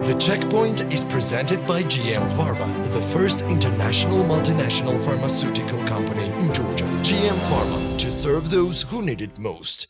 The Checkpoint is presented by GM Pharma, the first international multinational pharmaceutical company in Georgia. GM Pharma, to serve those who need it most.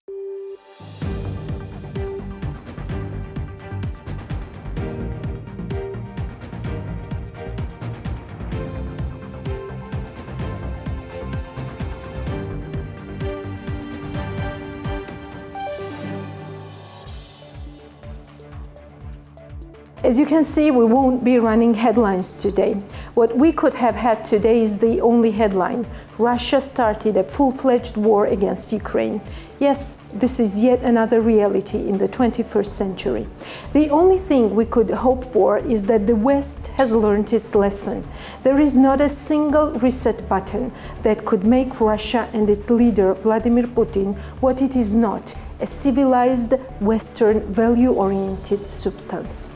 As you can see, we won't be running headlines today. What we could have had today is the only headline. Russia started a full-fledged war against Ukraine. Yes, this is yet another reality in the 21st century. The only thing we could hope for is that the West has learned its lesson. There is not a single reset button that could make Russia and its leader, Vladimir Putin, what it is not, a civilized, Western, value-oriented substance.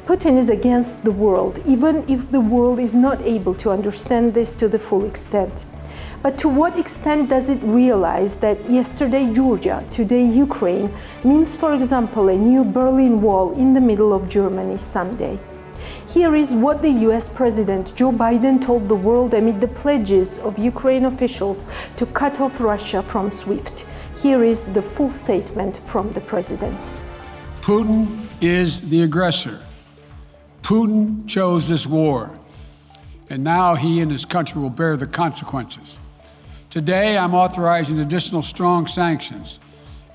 Putin is against the world, even if the world is not able to understand this to the full extent. But to what extent does it realize that yesterday Georgia, today Ukraine, means, for example, a new Berlin Wall in the middle of Germany someday? Here is what the US President Joe Biden told the world amid the pledges of Ukraine officials to cut off Russia from SWIFT. Here is the full statement from the president. Putin is the aggressor. Putin chose this war, and now he and his country will bear the consequences. Today, I'm authorizing additional strong sanctions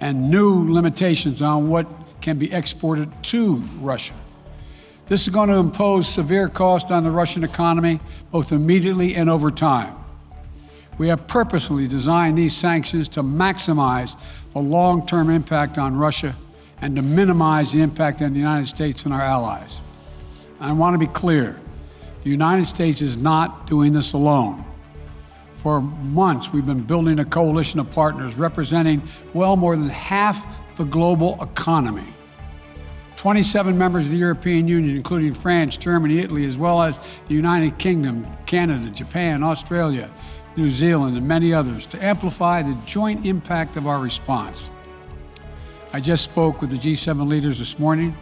and new limitations on what can be exported to Russia. This is going to impose severe cost on the Russian economy, both immediately and over time. We have purposely designed these sanctions to maximize the long-term impact on Russia and to minimize the impact on the United States and our allies. I want to be clear, the United States is not doing this alone. For months, we've been building a coalition of partners representing well more than half the global economy. 27 members of the European Union, including France, Germany, Italy, as well as the United Kingdom, Canada, Japan, Australia, New Zealand, and many others, to amplify the joint impact of our response. I just spoke with the G7 leaders this morning,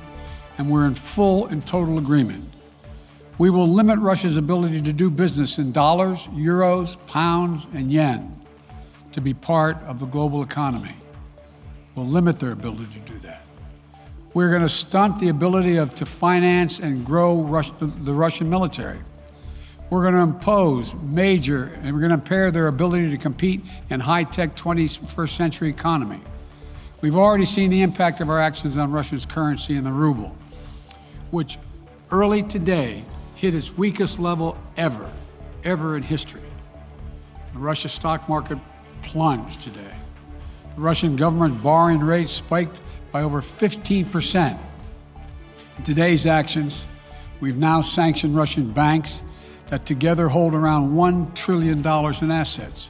and we're in full and total agreement. We will limit Russia's ability to do business in dollars, euros, pounds, and yen to be part of the global economy. We'll limit their ability to do that. We're going to stunt the ability to finance and grow the Russian military. We're going to impose and we're going to impair their ability to compete in high-tech 21st century economy. We've already seen the impact of our actions on Russia's currency and the ruble, which early today hit its weakest level ever in history. The Russian stock market plunged today. The Russian government's borrowing rate spiked by over 15%. In today's actions, we've now sanctioned Russian banks that together hold around $1 trillion in assets.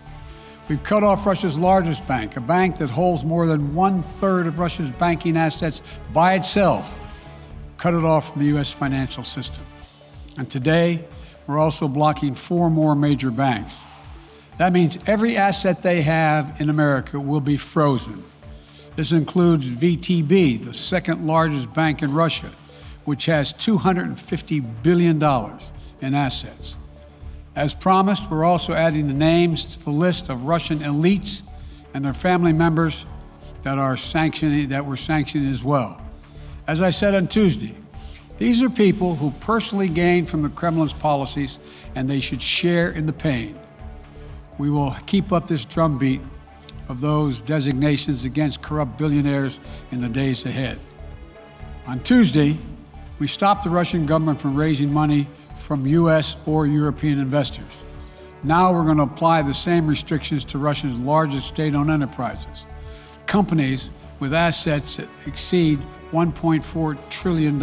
We've cut off Russia's largest bank, a bank that holds more than 1/3 of Russia's banking assets by itself, cut it off from the U.S. financial system. And today, we're also blocking 4 more major banks. That means every asset they have in America will be frozen. This includes VTB, the second largest bank in Russia, which has $250 billion in assets. As promised, we're also adding the names to the list of Russian elites and their family members that we're sanctioning as well. As I said on Tuesday, these are people who personally gain from the Kremlin's policies, and they should share in the pain. We will keep up this drumbeat of those designations against corrupt billionaires in the days ahead. On Tuesday, we stopped the Russian government from raising money from U.S. or European investors. Now we're going to apply the same restrictions to Russia's largest state-owned enterprises, companies with assets that exceed $1.4 trillion.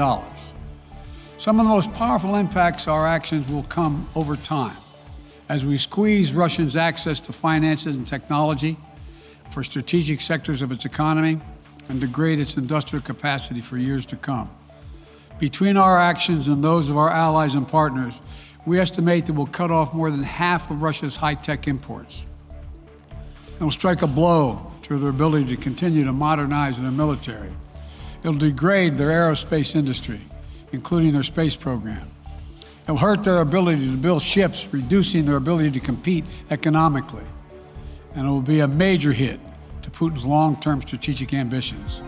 Some of the most powerful impacts of our actions will come over time as we squeeze Russia's access to finances and technology for strategic sectors of its economy and degrade its industrial capacity for years to come. Between our actions and those of our allies and partners, we estimate that we'll cut off more than half of Russia's high-tech imports. It'll strike a blow to their ability to continue to modernize their military. It'll degrade their aerospace industry including their space program. It will hurt their ability to build ships, reducing their ability to compete economically. And it will be a major hit to Putin's long-term strategic ambitions.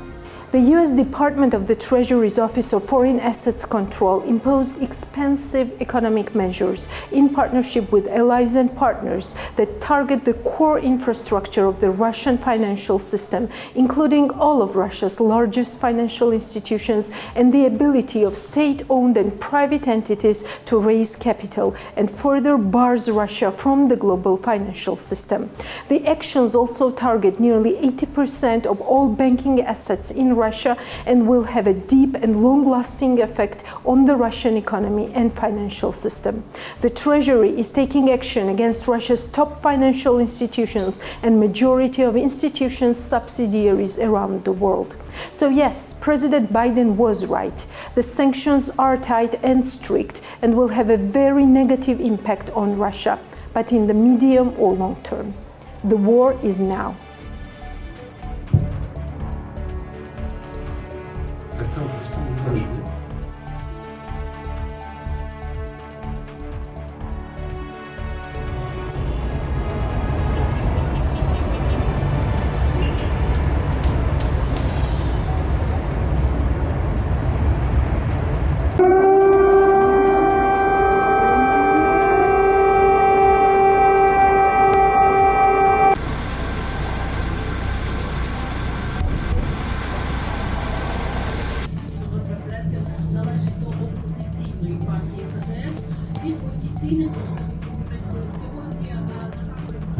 The U.S. Department of the Treasury's Office of Foreign Assets Control imposed expansive economic measures in partnership with allies and partners that target the core infrastructure of the Russian financial system, including all of Russia's largest financial institutions and the ability of state-owned and private entities to raise capital, and further bars Russia from the global financial system. The actions also target nearly 80% of all banking assets in Russia and will have a deep and long-lasting effect on the Russian economy and financial system. The Treasury is taking action against Russia's top financial institutions and majority of institutions' subsidiaries around the world. So yes, President Biden was right. The sanctions are tight and strict and will have a very negative impact on Russia, but in the medium or long term. The war is now.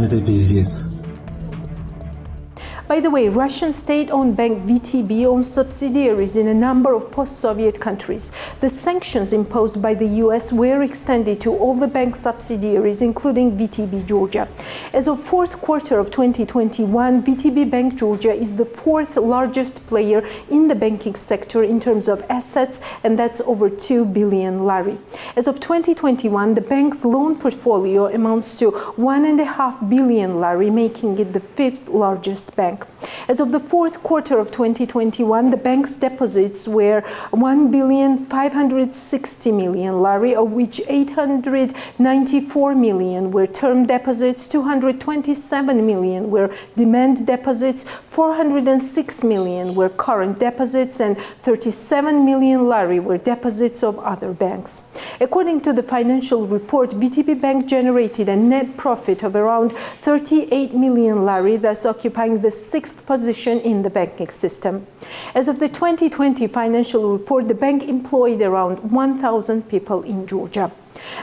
Это пиздец. By the way, Russian state-owned bank VTB owns subsidiaries in a number of post-Soviet countries. The sanctions imposed by the US were extended to all the bank subsidiaries, including VTB Georgia. As of fourth quarter of 2021, VTB Bank Georgia is the fourth largest player in the banking sector in terms of assets, and that's over 2 billion lari. As of 2021, the bank's loan portfolio amounts to 1.5 billion lari, making it the fifth largest bank. As of the fourth quarter of 2021, the bank's deposits were 1,560 million lari, of which 894 million were term deposits, 227 million were demand deposits, 406 million were current deposits, and 37 million lari were deposits of other banks. According to the financial report, VTB Bank generated a net profit of around 38 million lari, thus occupying the sixth position in the banking system. As of the 2020 financial report, the bank employed around 1,000 people in Georgia.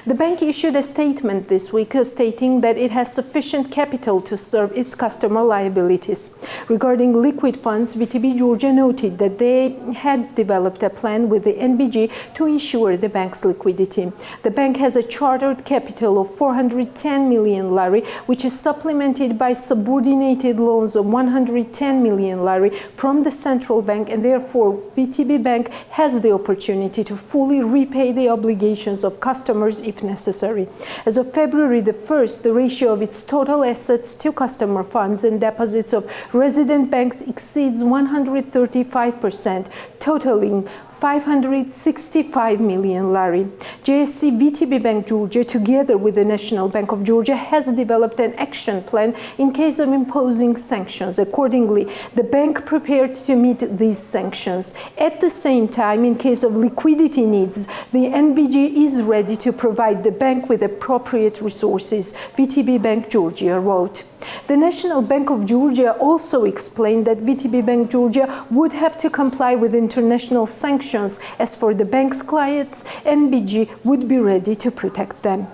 The bank issued a statement this week stating that it has sufficient capital to serve its customer liabilities. Regarding liquid funds, VTB Georgia noted that they had developed a plan with the NBG to ensure the bank's liquidity. The bank has a chartered capital of 410 million lari, which is supplemented by subordinated loans of 110 million lari from the central bank, and therefore VTB Bank has the opportunity to fully repay the obligations of customers if necessary. As of February the 1st, the ratio of its total assets to customer funds and deposits of resident banks exceeds 135%, totaling 565 million lari. JSC VTB Bank Georgia, together with the National Bank of Georgia, has developed an action plan in case of imposing sanctions. Accordingly, the bank prepared to meet these sanctions. At the same time, in case of liquidity needs, the NBG is ready to provide the bank with appropriate resources, VTB Bank Georgia wrote. The National Bank of Georgia also explained that VTB Bank Georgia would have to comply with international sanctions. As for the bank's clients, NBG would be ready to protect them.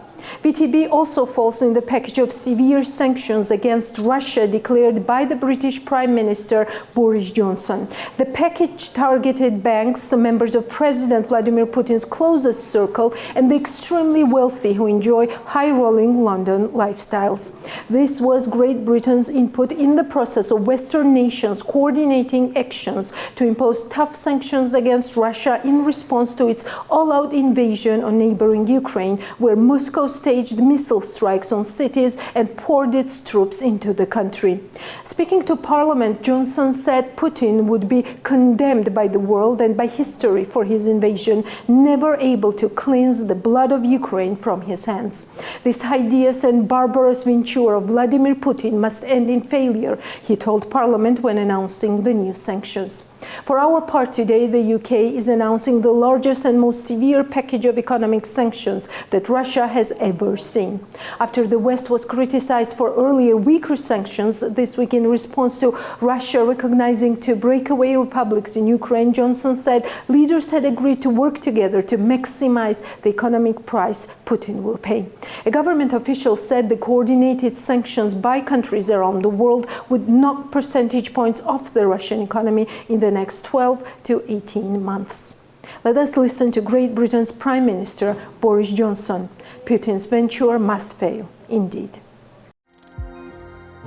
VTB also falls in the package of severe sanctions against Russia declared by the British Prime Minister Boris Johnson. The package targeted banks, members of President Vladimir Putin's closest circle, and the extremely wealthy who enjoy high-rolling London lifestyles. This was Great Britain's input in the process of Western nations coordinating actions to impose tough sanctions against Russia in response to its all-out invasion on neighboring Ukraine, where Moscow staged missile strikes on cities and poured its troops into the country. Speaking to Parliament, Johnson said Putin would be condemned by the world and by history for his invasion, never able to cleanse the blood of Ukraine from his hands. This hideous and barbarous venture of Vladimir Putin must end in failure, he told Parliament when announcing the new sanctions. For our part today, the UK is announcing the largest and most severe package of economic sanctions that Russia has ever seen. After the West was criticized for earlier weaker sanctions this week in response to Russia recognizing two breakaway republics in Ukraine, Johnson said leaders had agreed to work together to maximize the economic price Putin will pay. A government official said the coordinated sanctions by countries around the world would knock percentage points off the Russian economy in the next 12 to 18 months. Let us listen to Great Britain's Prime Minister Boris Johnson. Putin's venture must fail, indeed.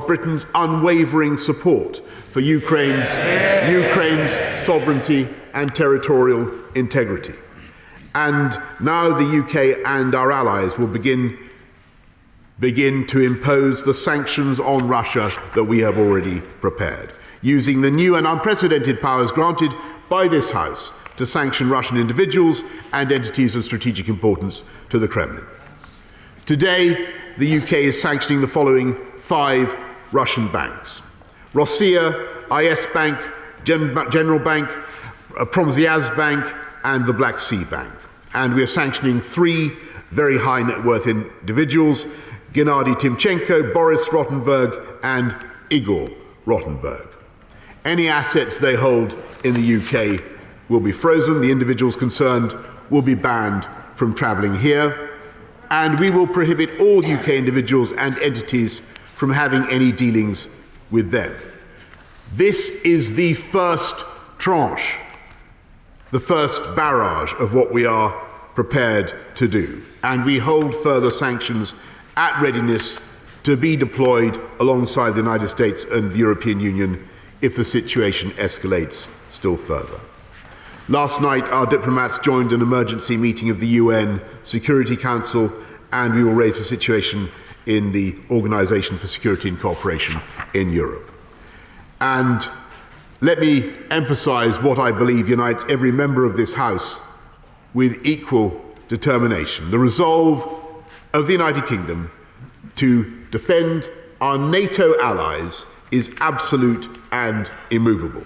Britain's unwavering support for Ukraine's sovereignty and territorial integrity. And now the UK and our allies will begin to impose the sanctions on Russia that we have already prepared, using the new and unprecedented powers granted by this House to sanction Russian individuals and entities of strategic importance to the Kremlin. Today, the UK is sanctioning the following 5 Russian banks: Rossiya, IS Bank, General Bank, Promzyaz Bank, and the Black Sea Bank. And we are sanctioning 3 very high net worth individuals: Gennady Timchenko, Boris Rottenberg, and Igor Rottenberg. Any assets they hold in the UK will be frozen. The individuals concerned will be banned from travelling here. And we will prohibit all UK individuals and entities from having any dealings with them. This is the first tranche, the first barrage of what we are prepared to do. And we hold further sanctions at readiness to be deployed alongside the United States and the European Union if the situation escalates still further. Last night, our diplomats joined an emergency meeting of the UN Security Council, and we will raise the situation in the Organization for Security and Cooperation in Europe. And let me emphasize what I believe unites every member of this House with equal determination: the resolve of the United Kingdom to defend our NATO allies is absolute and immovable.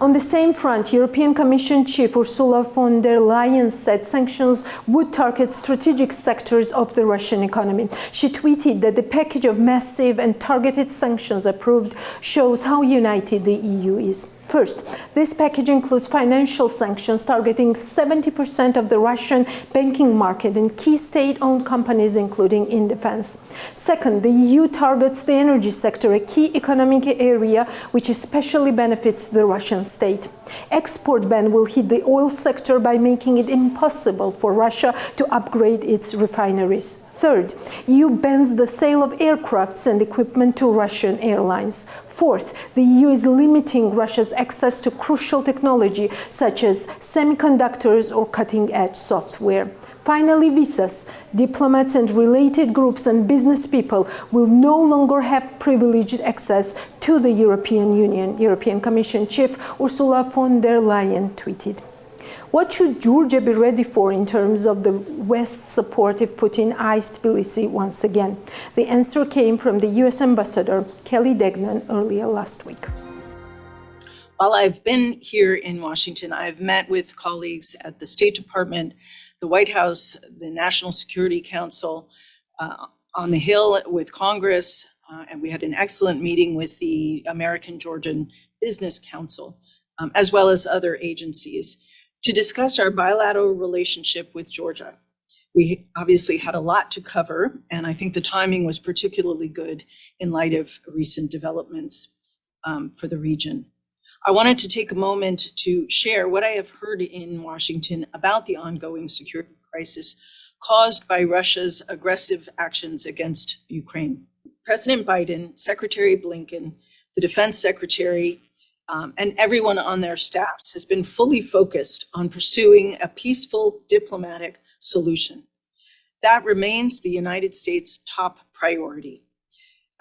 On the same front, European Commission Chief Ursula von der Leyen said sanctions would target strategic sectors of the Russian economy. She tweeted that the package of massive and targeted sanctions approved shows how united the EU is. First, this package includes financial sanctions targeting 70% of the Russian banking market and key state-owned companies, including in defense. Second, the EU targets the energy sector, a key economic area which especially benefits the Russian state. Export ban will hit the oil sector by making it impossible for Russia to upgrade its refineries. Third, EU bans the sale of aircrafts and equipment to Russian airlines. Fourth, the EU is limiting Russia's access to crucial technology such as semiconductors or cutting-edge software. Finally, visas. Diplomats and related groups and business people will no longer have privileged access to the European Union, European Commission Chief Ursula von der Leyen tweeted. What should Georgia be ready for in terms of the West's support if Putin eyes Tbilisi once again? The answer came from the US Ambassador Kelly Degnan earlier last week. While I've been here in Washington, I've met with colleagues at the State Department, the White House, the National Security Council, on the Hill with Congress, and we had an excellent meeting with the American Georgian Business Council, as well as other agencies, to discuss our bilateral relationship with Georgia. We obviously had a lot to cover, and I think the timing was particularly good in light of recent developments for the region. I wanted to take a moment to share what I have heard in Washington about the ongoing security crisis caused by Russia's aggressive actions against Ukraine. President Biden, Secretary Blinken, the Defense Secretary, and everyone on their staffs has been fully focused on pursuing a peaceful diplomatic solution. That remains the United States' top priority.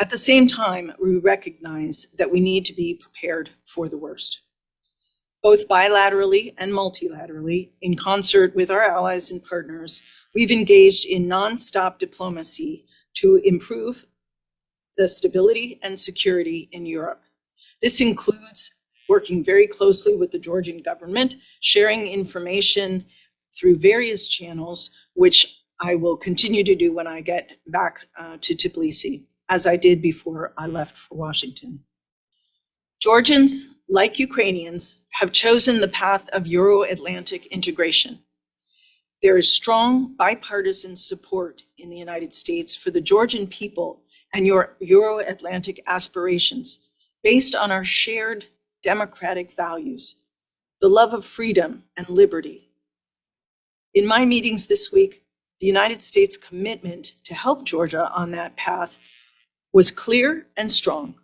At the same time, we recognize that we need to be prepared for the worst. Both bilaterally and multilaterally, in concert with our allies and partners, we've engaged in nonstop diplomacy to improve the stability and security in Europe. This includes working very closely with the Georgian government, sharing information through various channels, which I will continue to do when I get back to Tbilisi, as I did before I left for Washington. Georgians, like Ukrainians, have chosen the path of Euro-Atlantic integration. There is strong bipartisan support in the United States for the Georgian people and your Euro-Atlantic aspirations based on our shared democratic values, the love of freedom and liberty. In my meetings this week, the United States' commitment to help Georgia on that path was clear and strong.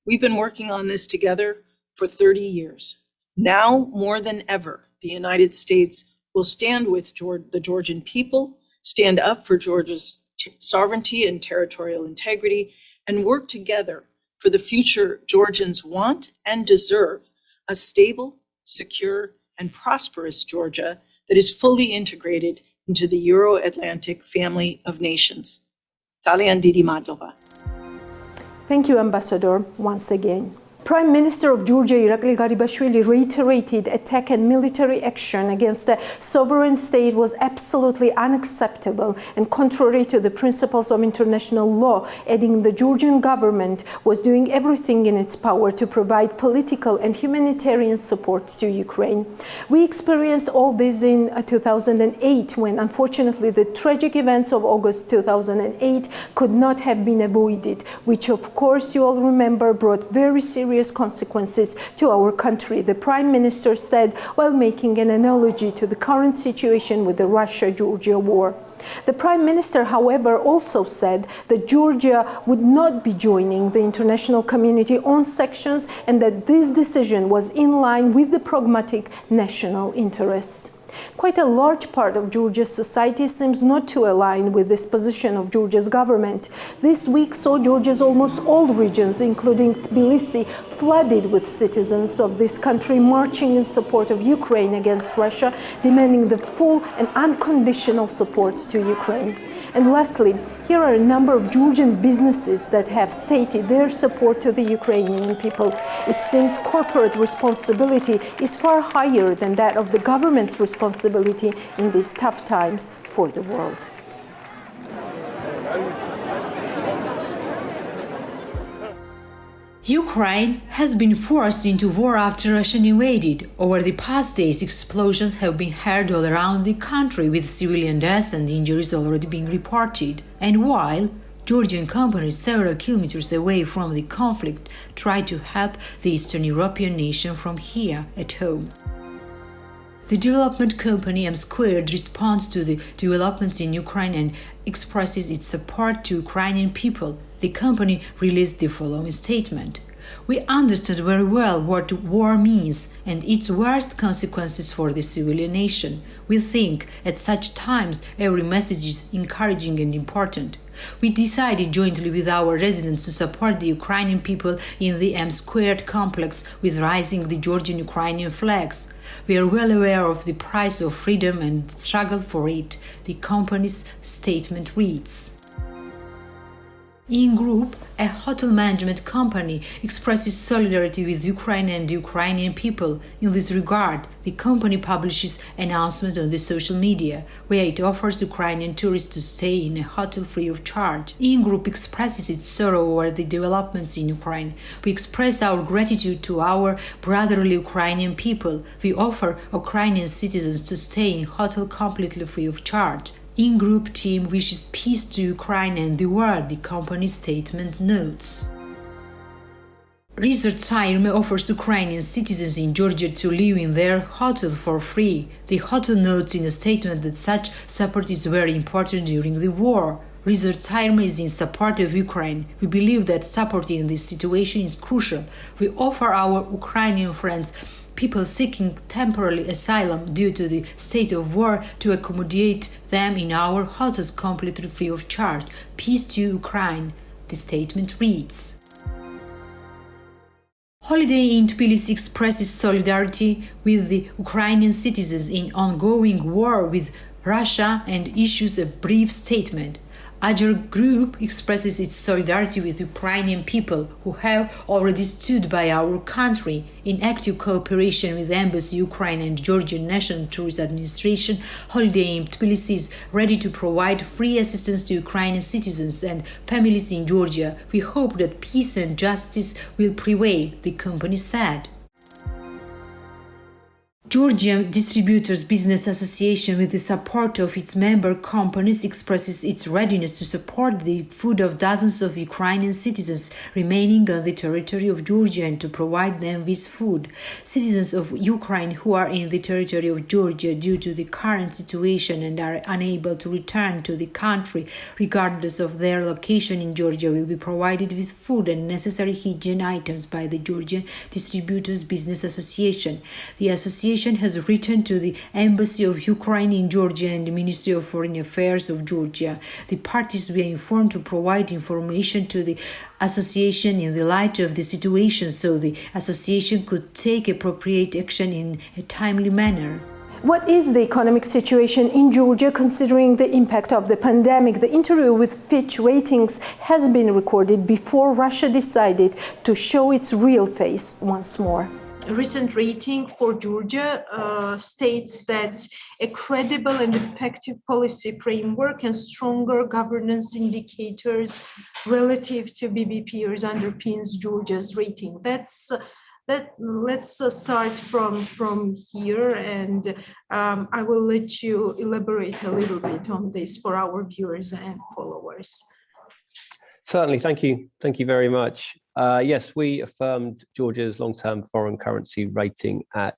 We've been working on this together for 30 years. Now, more than ever, the United States will stand with the Georgian people, stand up for Georgia's sovereignty and territorial integrity, and work together for the future Georgians want and deserve, a stable, secure, and prosperous Georgia that is fully integrated into the Euro-Atlantic family of nations. Salian Didi Madlova. Thank you, Ambassador, once again. Prime Minister of Georgia, Irakli Garibashvili, reiterated attack and military action against a sovereign state was absolutely unacceptable and contrary to the principles of international law, adding the Georgian government was doing everything in its power to provide political and humanitarian support to Ukraine. We experienced all this in 2008, when unfortunately the tragic events of August 2008 could not have been avoided, which of course you all remember brought very serious consequences to our country, the Prime Minister said while making an analogy to the current situation with the Russia-Georgia war. The Prime Minister, however, also said that Georgia would not be joining the international community on sanctions and that this decision was in line with the pragmatic national interests. Quite a large part of Georgia's society seems not to align with this position of Georgia's government. This week saw Georgia's almost all regions, including Tbilisi, flooded with citizens of this country marching in support of Ukraine against Russia, demanding the full and unconditional support to Ukraine. And lastly, here are a number of Georgian businesses that have stated their support to the Ukrainian people. It seems corporate responsibility is far higher than that of the government's responsibility in these tough times for the world. Ukraine has been forced into war after Russia invaded. Over the past days, explosions have been heard all around the country, with civilian deaths and injuries already being reported. And while Georgian companies several kilometers away from the conflict try to help the Eastern European nation from here at home. The development company M Squared responds to the developments in Ukraine and expresses its support to Ukrainian people. The company released the following statement. We understand very well what war means and its worst consequences for the civilian nation. We think at such times every message is encouraging and important. We decided jointly with our residents to support the Ukrainian people in the M Squared complex with raising the Georgian-Ukrainian flags. We are well aware of the price of freedom and struggle for it, the company's statement reads. In Group, a hotel management company, expresses solidarity with Ukraine and the Ukrainian people. In this regard, the company publishes announcements on the social media, where it offers Ukrainian tourists to stay in a hotel free of charge. In Group expresses its sorrow over the developments in Ukraine. We express our gratitude to our brotherly Ukrainian people. We offer Ukrainian citizens to stay in hotel completely free of charge. In-Group team wishes peace to Ukraine and the world, the company's statement notes. Resort Sairme offers Ukrainian citizens in Georgia to live in their hotel for free. The hotel notes in a statement that such support is very important during the war. Resort Sairme is in support of Ukraine. We believe that support in this situation is crucial. We offer our Ukrainian friends people seeking temporary asylum due to the state of war to accommodate them in our hotels completely free of charge. Peace to Ukraine, the statement reads. Holiday in Tbilisi expresses solidarity with the Ukrainian citizens in ongoing war with Russia and issues a brief statement. Ager Group expresses its solidarity with Ukrainian people who have already stood by our country in active cooperation with the Embassy Ukraine and Georgian National Tourist Administration. Holiday in Tbilisi is ready to provide free assistance to Ukrainian citizens and families in Georgia. We hope that peace and justice will prevail, the company said. Georgia Distributors Business Association, with the support of its member companies, expresses its readiness to support the food of dozens of Ukrainian citizens remaining on the territory of Georgia and to provide them with food. Citizens of Ukraine who are in the territory of Georgia due to the current situation and are unable to return to the country, regardless of their location in Georgia, will be provided with food and necessary hygiene items by the Georgian Distributors Business Association. The association has written to the Embassy of Ukraine in Georgia and the Ministry of Foreign Affairs of Georgia. The parties were informed to provide information to the association in the light of the situation so the association could take appropriate action in a timely manner. What is the economic situation in Georgia considering the impact of the pandemic? The interview with Fitch Ratings has been recorded before Russia decided to show its real face once more. A recent rating for Georgia states that a credible and effective policy framework and stronger governance indicators relative to BB peers underpins Georgia's rating. Let's start from here, and I will let you elaborate a little bit on this for our viewers and followers. Certainly, thank you. Thank you very much. Yes, we affirmed Georgia's long-term foreign currency rating at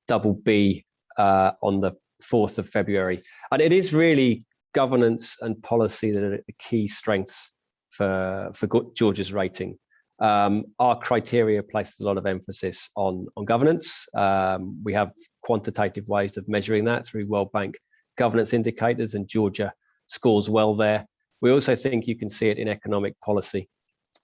BB on the 4th of February. And it is really governance and policy that are the key strengths for Georgia's rating. Our criteria places a lot of emphasis on governance. We have quantitative ways of measuring that through World Bank governance indicators, and Georgia scores well there. We also think you can see it in economic policy.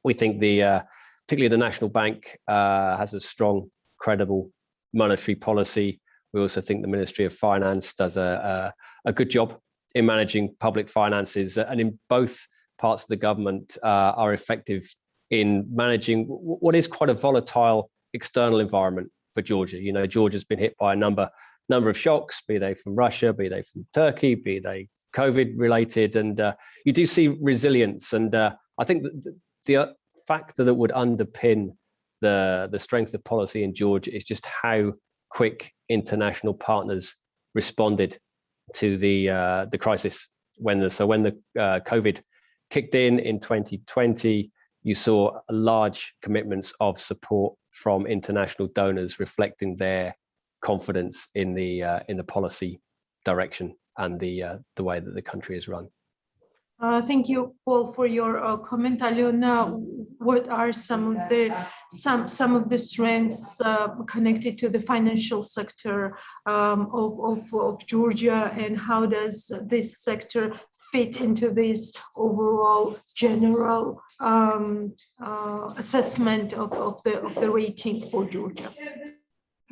We think particularly the National Bank has a strong, credible monetary policy. We also think the Ministry of Finance does a good job in managing public finances, and in both parts of the government are effective in managing what is quite a volatile external environment for Georgia. You know, Georgia's been hit by a number of shocks, be they from Russia, be they from Turkey, be they COVID related, and you do see resilience. And I think that the factor that would underpin the strength of policy in Georgia is just how quick international partners responded to the crisis. When the COVID kicked in 2020, you saw large commitments of support from international donors, reflecting their confidence in the policy direction and the way that the country is run. Thank you, Paul, for your comment. Aliona, what are some of the strengths connected to the financial sector of Georgia, and how does this sector fit into this overall general assessment of the rating for Georgia?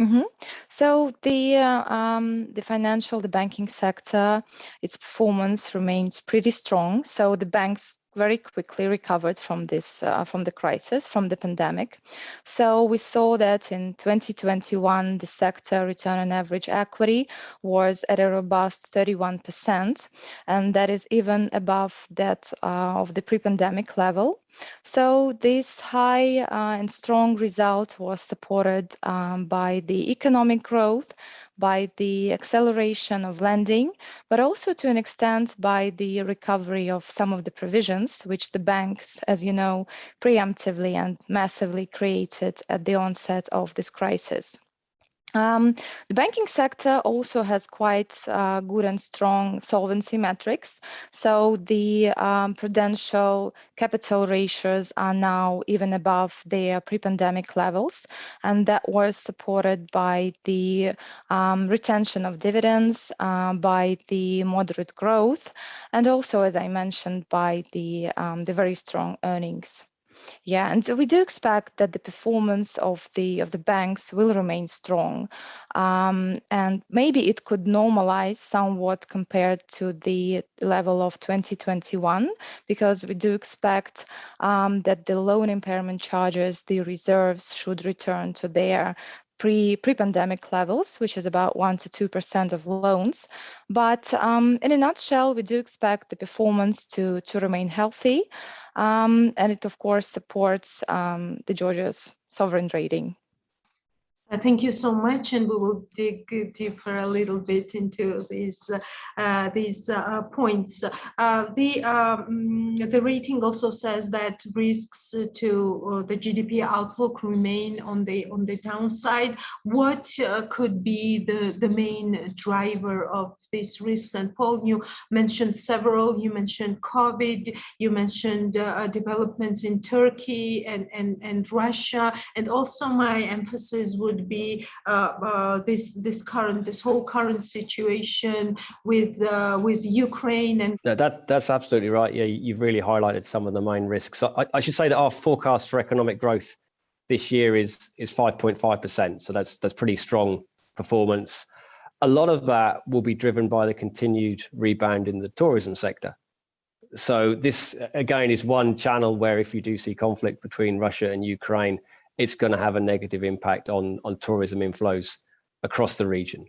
Mm-hmm. So the financial, the banking sector, its performance remains pretty strong. So the banks very quickly recovered from this, from the crisis, from the pandemic. So we saw that in 2021, the sector return on average equity was at a robust 31%, and that is even above that of the pre-pandemic level. So this high and strong result was supported by the economic growth, by the acceleration of lending, but also to an extent by the recovery of some of the provisions which the banks, as you know, preemptively and massively created at the onset of this crisis. The banking sector also has quite good and strong solvency metrics. So the prudential capital ratios are now even above their pre-pandemic levels, and that was supported by the retention of dividends, by the moderate growth, and also, as I mentioned, by the very strong earnings. Yeah, and so we do expect that the performance of the banks will remain strong, and maybe it could normalize somewhat compared to the level of 2021, because we do expect that the loan impairment charges, the reserves, should return to their pre-pandemic levels, which is about 1 to 2% of loans. But in a nutshell, we do expect the performance to remain healthy, and it of course supports the Georgia's sovereign rating. Thank you so much, and we will dig deeper a little bit into these points. The rating also says that risks to the GDP outlook remain on the downside. What could be the main driver of these risks? And Paul, you mentioned several. You mentioned COVID. You mentioned developments in Turkey and Russia, and also my emphasis would be this whole current situation with Ukraine and. No, that's absolutely right. Yeah, you've really highlighted some of the main risks. I should say that our forecast for economic growth this year is 5.5%. So that's pretty strong performance. A lot of that will be driven by the continued rebound in the tourism sector. So this again is one channel where if you do see conflict between Russia and Ukraine, it's going to have a negative impact on tourism inflows across the region.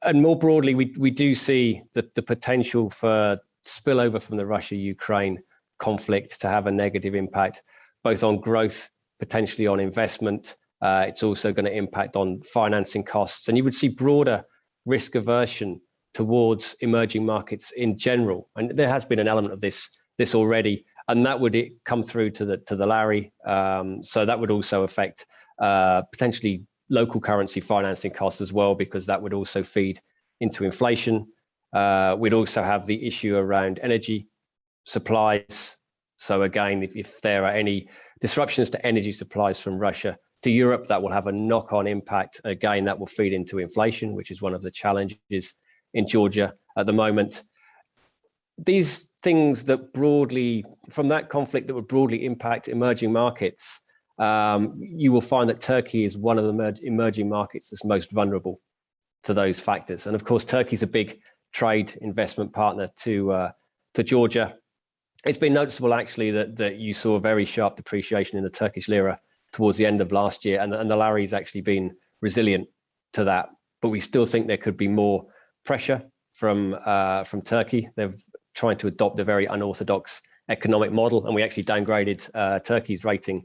And more broadly, we do see the potential for spillover from the Russia-Ukraine conflict to have a negative impact, both on growth, potentially on investment. It's also going to impact on financing costs. And you would see broader risk aversion towards emerging markets in general. And there has been an element of this already. And that would come through to the lari. So that would also affect potentially local currency financing costs as well, because that would also feed into inflation. We'd also have the issue around energy supplies. So again, if there are any disruptions to energy supplies from Russia to Europe, that will have a knock-on impact. Again, that will feed into inflation, which is one of the challenges in Georgia at the moment. These things that broadly, from that conflict that would broadly impact emerging markets, you will find that Turkey is one of the emerging markets that's most vulnerable to those factors. And of course, Turkey's a big trade investment partner to Georgia. It's been noticeable actually that you saw a very sharp depreciation in the Turkish lira towards the end of last year, and the lari has actually been resilient to that. But we still think there could be more pressure from Turkey. They've trying to adopt a very unorthodox economic model, and we actually downgraded Turkey's rating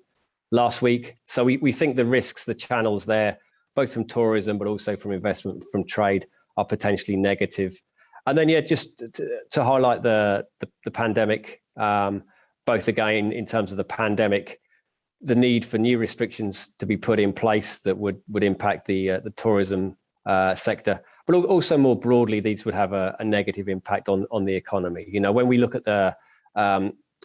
last week. So we think the risks, the channels there, both from tourism but also from investment, from trade, are potentially negative. And then just to highlight the pandemic, both again in terms of the pandemic, the need for new restrictions to be put in place that would impact the tourism sector. But also more broadly, these would have a negative impact on the economy. You know, when we look at the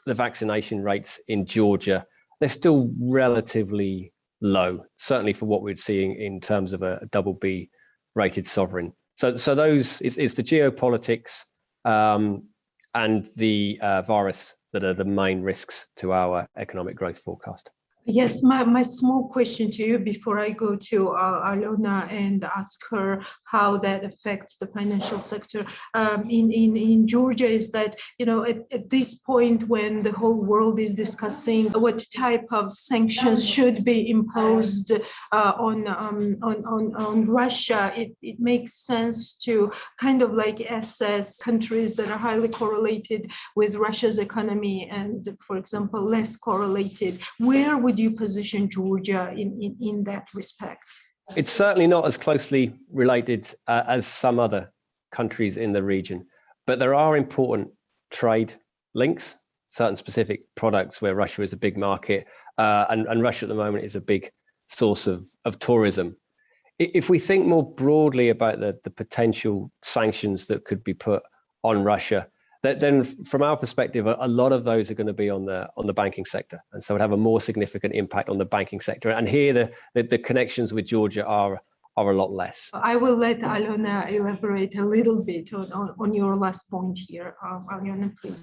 vaccination rates in Georgia, they're still relatively low, certainly for what we're seeing in terms of a BB rated sovereign. So those is the geopolitics and the virus that are the main risks to our economic growth forecast. Yes, my small question to you before I go to Alona and ask her how that affects the financial sector in Georgia is that, you know, at this point when the whole world is discussing what type of sanctions should be imposed on Russia, it makes sense to kind of like assess countries that are highly correlated with Russia's economy and, for example, less correlated. Where would you position Georgia in that respect? It's certainly not as closely related as some other countries in the region, but there are important trade links, certain specific products where Russia is a big market, and Russia at the moment is a big source of tourism. If we think more broadly about the potential sanctions that could be put on Russia, then from our perspective, a lot of those are going to be on the banking sector, and so it have a more significant impact on the banking sector. And here, the connections with Georgia are a lot less. I will let Alona elaborate a little bit on your last point here. Alona, please.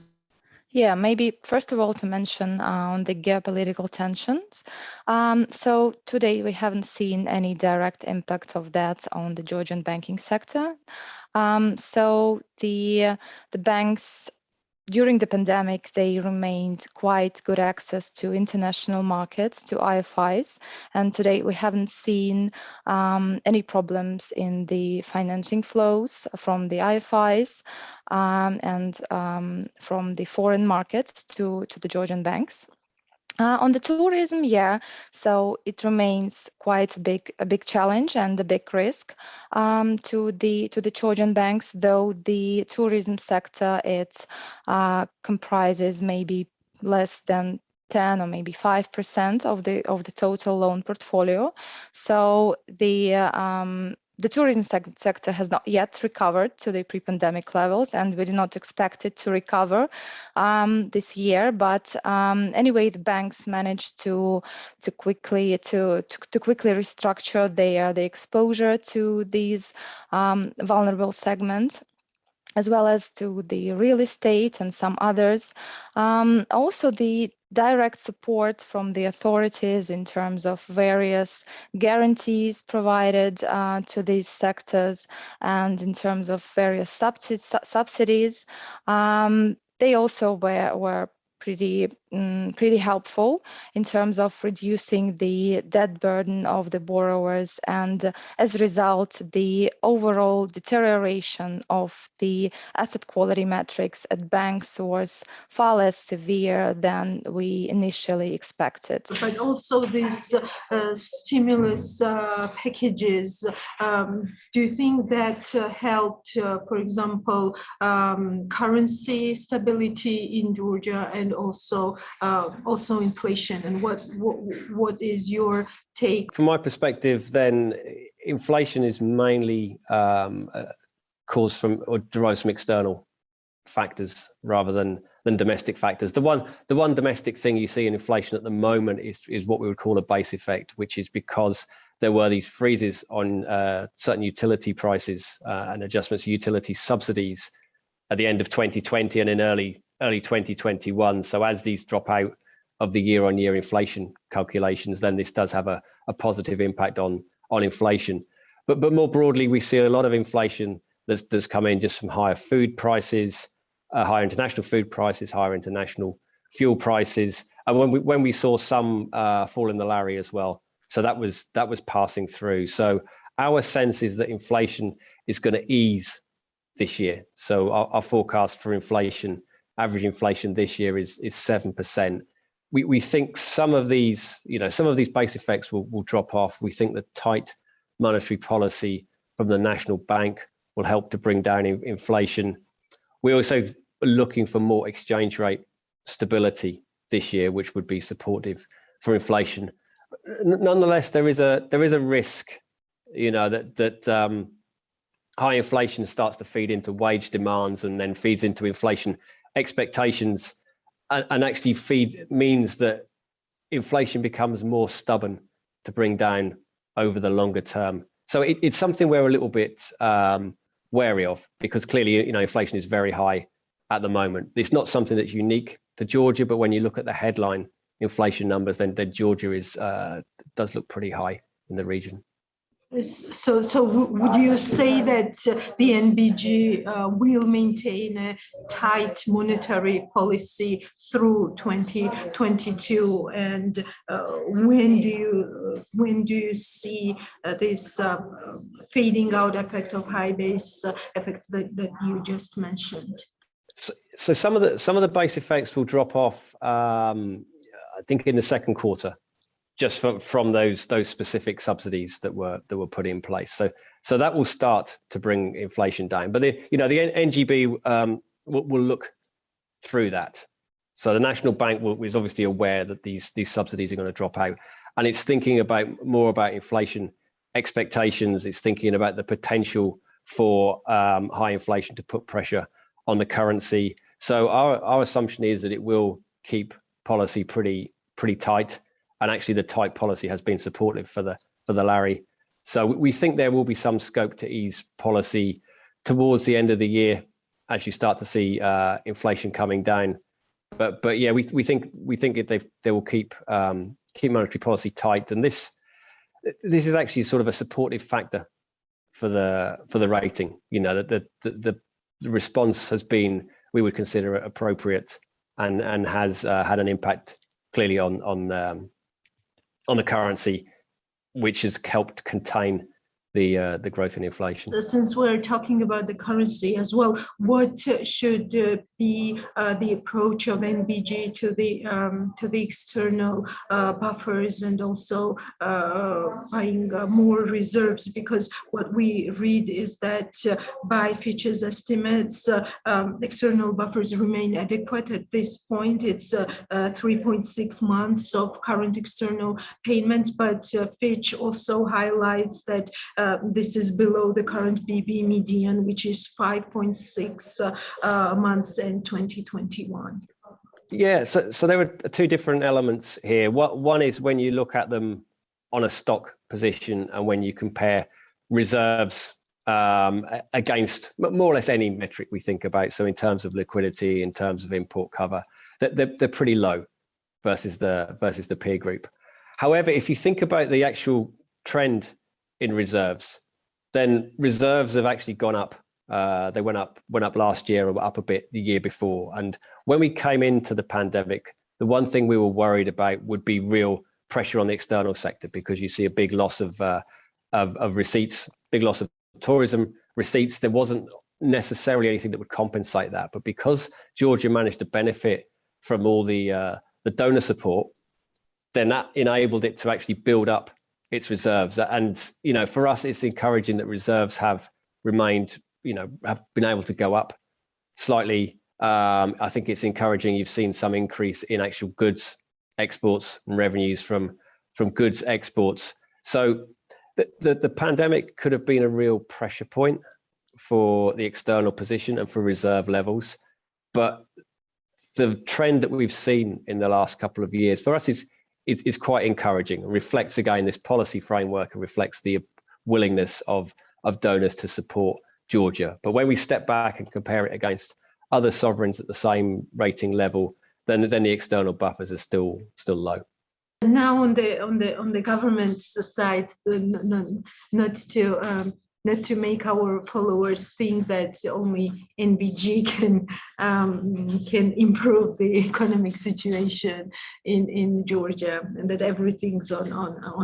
Yeah, maybe first of all to mention on the geopolitical tensions. So today we haven't seen any direct impact of that on the Georgian banking sector. So the banks during the pandemic, they remained quite good access to international markets, to IFIs, and today we haven't seen any problems in the financing flows from the IFIs and from the foreign markets to the Georgian banks. On the tourism, yeah, so it remains quite a big challenge and a big risk to the Georgian banks, though the tourism sector comprises maybe less than 10 or maybe 5% of the total loan portfolio. So the tourism sector has not yet recovered to the pre-pandemic levels, and we do not expect it to recover this year. But anyway, the banks managed to quickly restructure their exposure to these vulnerable segments, as well as to the real estate and some others. Also, the direct support from the authorities in terms of various guarantees provided to these sectors and in terms of various subsidies, they also were pretty helpful in terms of reducing the debt burden of the borrowers, and as a result, the overall deterioration of the asset quality metrics at banks was far less severe than we initially expected. But also these stimulus packages, do you think that helped, for example, currency stability in Georgia and also inflation? And what is your take? From my perspective, then inflation is mainly caused from or derives from external factors rather than domestic factors. The one domestic thing you see in inflation at the moment is what we would call a base effect, which is because there were these freezes on certain utility prices and adjustments to utility subsidies at the end of 2020 and in early 2021. So as these drop out of the year-on-year inflation calculations, then this does have a positive impact on inflation. But more broadly, we see a lot of inflation that's come in just from higher food prices, higher international food prices, higher international fuel prices, and when we saw some fall in the lari as well. So that was passing through. So our sense is that inflation is going to ease this year. So our forecast for inflation, average inflation this year is 7%. We think some of these base effects will drop off. We think that tight monetary policy from the national bank will help to bring down inflation. We're also looking for more exchange rate stability this year, which would be supportive for inflation. Nonetheless, there is a risk, that high inflation starts to feed into wage demands and then feeds into inflation expectations, and actually means that inflation becomes more stubborn to bring down over the longer term. So it's something we're a little bit wary of, because clearly, inflation is very high at the moment. It's not something that's unique to Georgia, but when you look at the headline inflation numbers, then Georgia does look pretty high in the region. So would you say that the NBG will maintain a tight monetary policy through 2022? And when do you see this fading out effect of high base effects that you just mentioned? So some of the base effects will drop off, I think, in the second quarter, just from those specific subsidies that were put in place. So that will start to bring inflation down. But the NGB will look through that. So the national bank is obviously aware that these subsidies are going to drop out, and it's thinking more about inflation expectations. It's thinking about the potential for high inflation to put pressure on the currency. So our assumption is that it will keep policy pretty tight, and actually the tight policy has been supportive for the lari. So we think there will be some scope to ease policy towards the end of the year as you start to see inflation coming down. But yeah, we think they will keep monetary policy tight, and this is actually sort of a supportive factor for the rating. You know, the response has been, we would consider it appropriate, and has had an impact clearly on the currency, which has helped contain the growth in inflation. Since we're talking about the currency as well, what should be the approach of NBG to the external buffers, and also buying more reserves? Because what we read is that by Fitch's estimates, external buffers remain adequate at this point. It's 3.6 months of current external payments, but Fitch also highlights that this is below the current BB median, which is 5.6 months in 2021. Yeah, so there are two different elements here. One is when you look at them on a stock position, and when you compare reserves against more or less any metric we think about. So in terms of liquidity, in terms of import cover, they're pretty low versus the peer group. However, if you think about the actual trend in reserves, then reserves have actually gone up. They went up last year, or up a bit the year before. And when we came into the pandemic, the one thing we were worried about would be real pressure on the external sector, because you see a big loss of receipts, big loss of tourism receipts. There wasn't necessarily anything that would compensate that, but because Georgia managed to benefit from all the donor support, then that enabled it to actually build up its reserves. And, you know, for us, it's encouraging that reserves have remained, you know, have been able to go up slightly. I think it's encouraging. You've seen some increase in actual goods exports and revenues from goods exports. So the pandemic could have been a real pressure point for the external position and for reserve levels. But the trend that we've seen in the last couple of years for us is quite encouraging, and reflects again this policy framework, and reflects the willingness of donors to support Georgia. But when we step back and compare it against other sovereigns at the same rating level, then the external buffers are still low. Now on the government's side, not to make our followers think that only NBG can improve the economic situation in Georgia, and that everything's on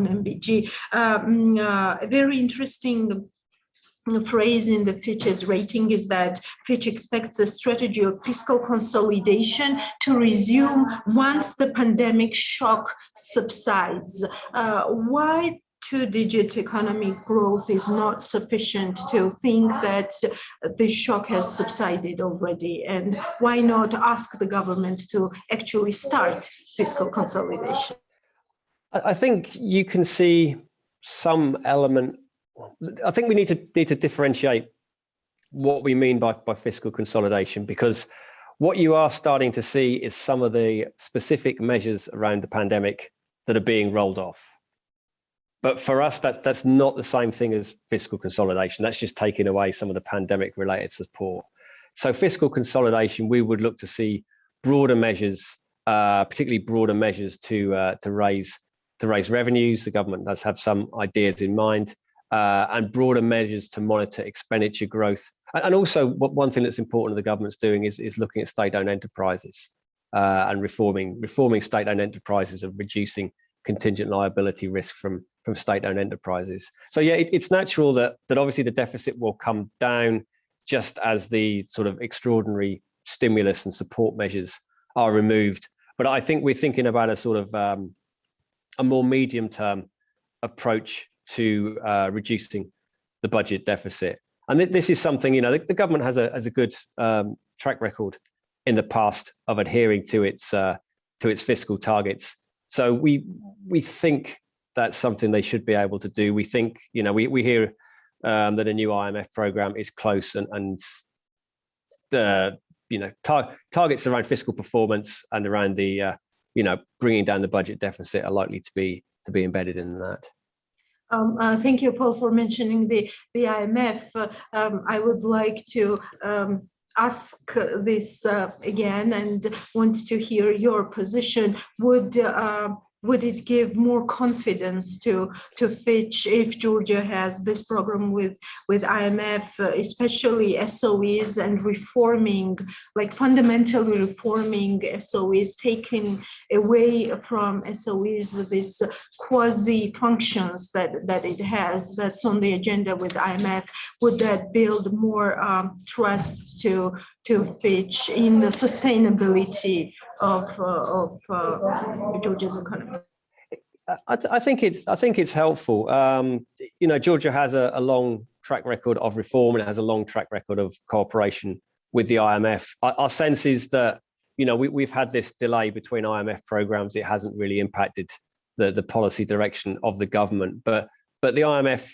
NBG. A very interesting phrase in the Fitch's rating is that Fitch expects a strategy of fiscal consolidation to resume once the pandemic shock subsides. Why two-digit economic growth is not sufficient to think that the shock has subsided already? And why not ask the government to actually start fiscal consolidation? I think you can see some element. I think we need to differentiate what we mean by fiscal consolidation, because what you are starting to see is some of the specific measures around the pandemic that are being rolled off. But for us, that's not the same thing as fiscal consolidation. That's just taking away some of the pandemic-related support. So fiscal consolidation, we would look to see broader measures, particularly broader measures to raise revenues. The government does have some ideas in mind. And broader measures to monitor expenditure growth. And also, one thing that's important the government's doing is looking at state-owned enterprises and reforming state-owned enterprises and reducing contingent liability risk from state-owned enterprises. So yeah, it's natural that obviously the deficit will come down just as the sort of extraordinary stimulus and support measures are removed. But I think we're thinking about a sort of a more medium-term approach to reducing the budget deficit. And this is something, you know, the government has a good track record in the past of adhering to its fiscal targets. So we think that's something they should be able to do. We think, we hear that a new IMF program is close, and targets around fiscal performance and around the bringing down the budget deficit are likely to be embedded in that. Thank you, Paul, for mentioning the IMF. I would like to ask this again and want to hear your position. Would it give more confidence to Fitch if Georgia has this program with IMF, especially SOEs, and reforming, like fundamentally reforming SOEs, taking away from SOEs this quasi functions that it has, that's on the agenda with IMF? Would that build more trust to Fitch in the sustainability of Georgia's economy? I think it's helpful. Georgia has a long track record of reform, and it has a long track record of cooperation with the IMF. Our sense is that we've had this delay between IMF programs. It hasn't really impacted the policy direction of the government, but the IMF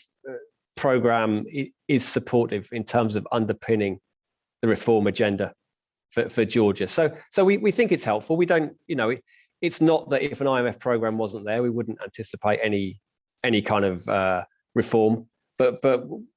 program is supportive in terms of underpinning the reform agenda for Georgia. So we think it's helpful. We don't, it's not that if an IMF program wasn't there, we wouldn't anticipate any kind of reform. But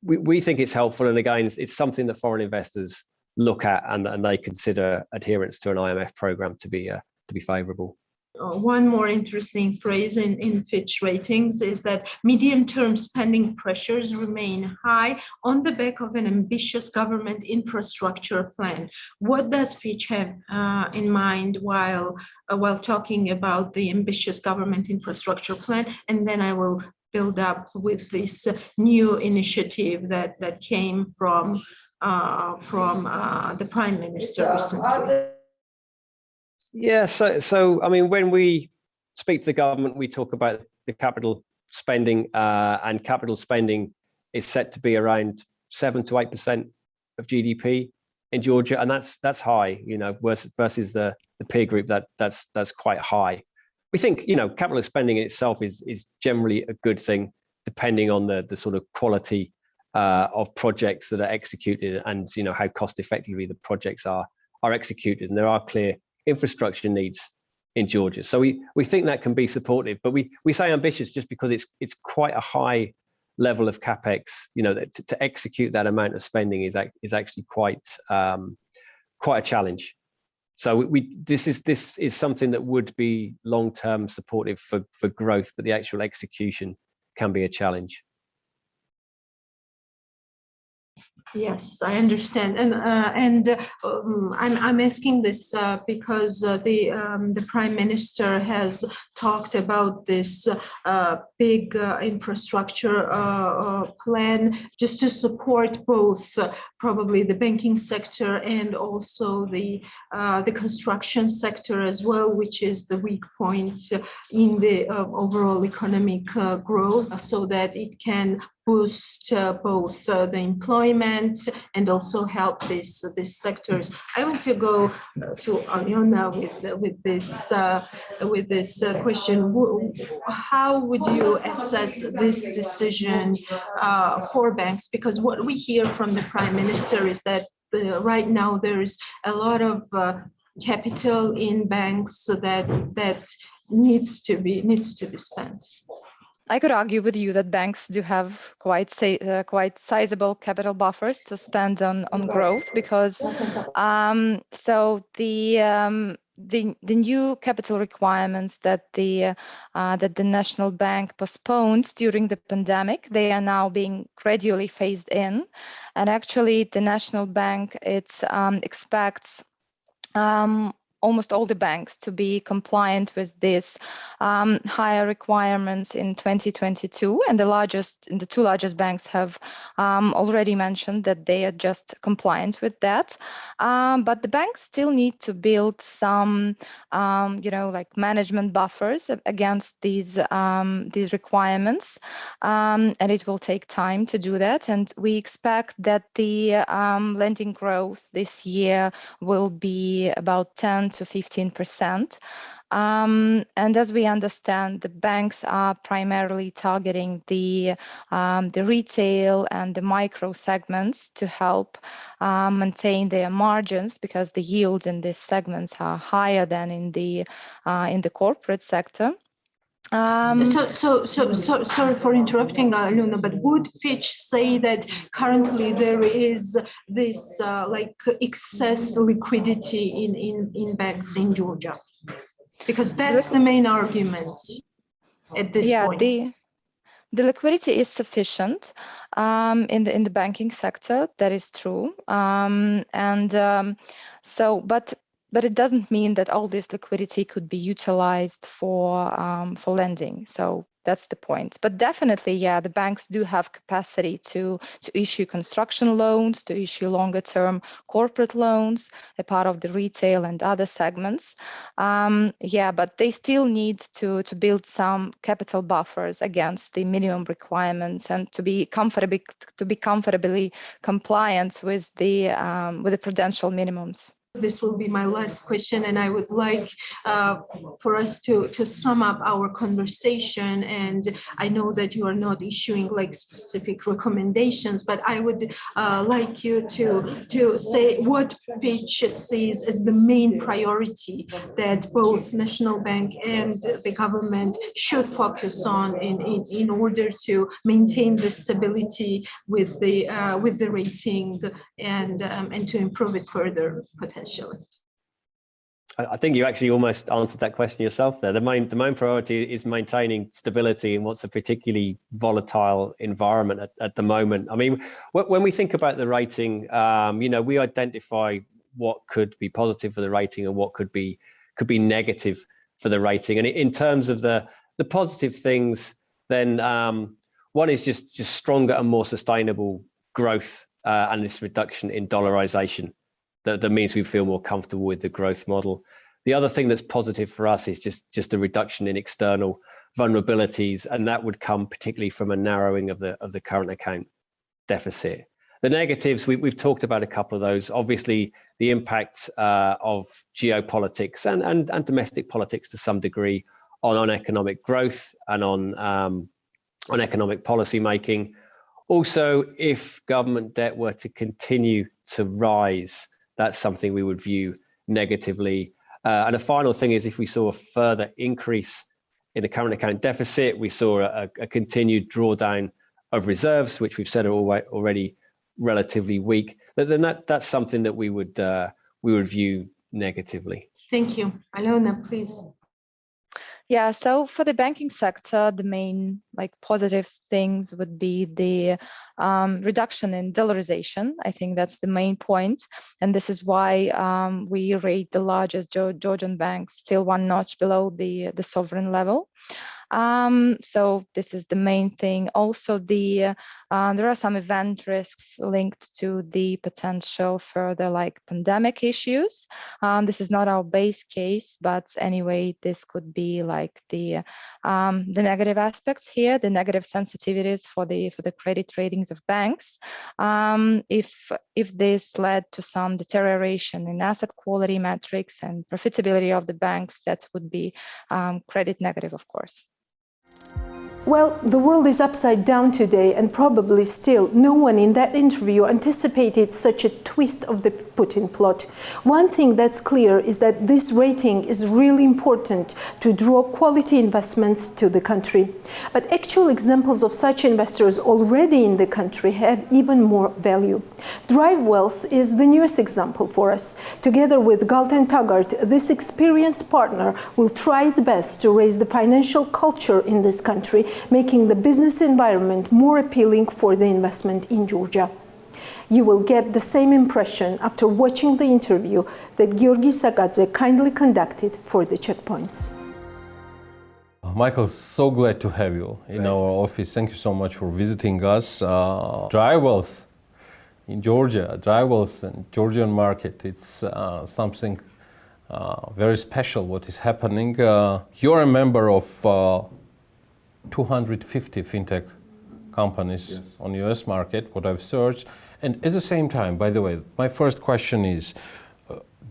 we think it's helpful, and again, it's something that foreign investors look at, and they consider adherence to an IMF program to be favourable. One more interesting phrase in Fitch ratings is that medium-term spending pressures remain high on the back of an ambitious government infrastructure plan. What does Fitch have in mind while talking about the ambitious government infrastructure plan? And then I will build up with this new initiative that came from the Prime Minister recently. Yeah, so I mean, when we speak to the government, we talk about the capital spending, and capital spending is set to be around 7 to 8% of GDP in Georgia, and that's high, versus the peer group that's quite high. We think capital spending in itself is generally a good thing, depending on the sort of quality of projects that are executed, and how cost effectively the projects are executed, and there are clear infrastructure needs in Georgia. So we think that can be supportive, but we say ambitious just because it's quite a high level of capex. To execute that amount of spending is actually quite a challenge. So this is something that would be long-term supportive for growth, but the actual execution can be a challenge. Yes, I understand, and I'm asking this because the Prime Minister has talked about this big infrastructure plan just to support both probably the banking sector and also the construction sector as well, which is the weak point in the overall economic growth, so that it can boost both the employment and also help these sectors. I want to go to Aliona with this question. How would you assess this decision for banks? Because what we hear from the Prime Minister is that right now there is a lot of capital in banks that needs to be spent. I could argue with you that banks do have quite sizable capital buffers to spend on growth, because so the new capital requirements that the National Bank postponed during the pandemic, they are now being gradually phased in, and actually the National Bank expects almost all the banks to be compliant with these higher requirements in 2022, and the two largest banks have already mentioned that they are just compliant with that. But the banks still need to build some, like management buffers against these requirements, and it will take time to do that. And we expect that the lending growth this year will be about 10 10 to 15%. And as we understand, the banks are primarily targeting the retail and the micro segments to help maintain their margins, because the yields in these segments are higher than in the corporate sector. Sorry for interrupting, Aluna, but would Fitch say that currently there is this like excess liquidity in banks in Georgia? Because that's the main argument at this point. The liquidity is sufficient in the banking sector. That is true, but it doesn't mean that all this liquidity could be utilized for lending. So that's the point. But definitely, yeah, the banks do have capacity to issue construction loans, to issue longer-term corporate loans, a part of the retail and other segments. But they still need to build some capital buffers against the minimum requirements and to be comfortably compliant with the prudential minimums. This will be my last question, and I would like for us to sum up our conversation. And I know that you are not issuing like specific recommendations, but I would like you to say what Fitch sees as the main priority that both National Bank and the government should focus on in order to maintain the stability with the rating and to improve it further potentially. I think you actually almost answered that question yourself there. The main priority is maintaining stability in what's a particularly volatile environment at the moment. I mean, when we think about the rating, we identify what could be positive for the rating and what could be negative for the rating. And in terms of the positive things, then one is just stronger and more sustainable growth and this reduction in dollarization. That means we feel more comfortable with the growth model. The other thing that's positive for us is just a reduction in external vulnerabilities, and that would come particularly from a narrowing of the current account deficit. The negatives, we've talked about a couple of those. Obviously, the impact of geopolitics and domestic politics to some degree on economic growth and on economic policy making. Also, if government debt were to continue to rise, that's something we would view negatively. And a final thing is if we saw a further increase in the current account deficit, we saw a continued drawdown of reserves, which we've said are already relatively weak, but then that's something that we would view negatively. Thank you. Alona, please. Yeah, so for the banking sector, the main positive things would be the reduction in dollarization. I think that's the main point. And this is why we rate the largest Georgian banks still one notch below the sovereign level. So this is the main thing. Also, there are some event risks linked to the potential further pandemic issues. This is not our base case, but anyway, this could be the negative aspects here, the negative sensitivities for the credit ratings of banks. If this led to some deterioration in asset quality metrics and profitability of the banks, that would be credit negative, of course. Well, the world is upside down today, and probably still no one in that interview anticipated such a twist of the Putin plot. One thing that's clear is that this rating is really important to draw quality investments to the country. But actual examples of such investors already in the country have even more value. Drive Wealth is the newest example for us. Together with Galt and Taggart, this experienced partner will try its best to raise the financial culture in this country, making the business environment more appealing for the investment in Georgia. You will get the same impression after watching the interview that Georgi Sagadze kindly conducted for the Checkpoints. Michael, so glad to have you in our office. Thank you so much for visiting us. Drive Wealth in Georgia, Drive Wealth and Georgian market, it's something very special what is happening. You're a member of 250 fintech companies on US market, what I've searched. And at the same time, by the way, my first question is,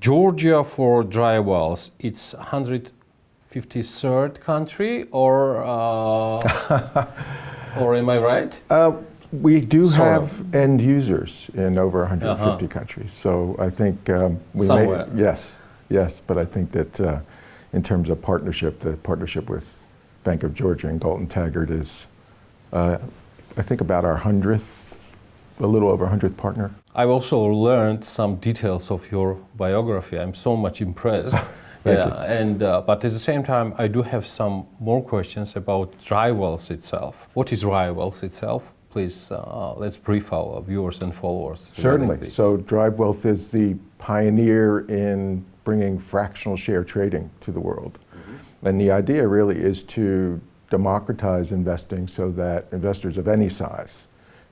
Georgia for dry wells, it's 153rd country, or am I right? We do Sort have of. end users in over 150 countries, so I think we Somewhere. may, yes, but I think that in terms of partnership, the partnership with Bank of Georgia and Galton Taggart is, I think, about our 100th, a little over 100th partner. I've also learned some details of your biography. I'm so much impressed. Thank you. And but at the same time, I do have some more questions about dry wells itself. What is dry wells itself? Please, let's brief our viewers and followers. Certainly. So Drive Wealth is the pioneer in bringing fractional share trading to the world. And the idea really is to democratize investing so that investors of any size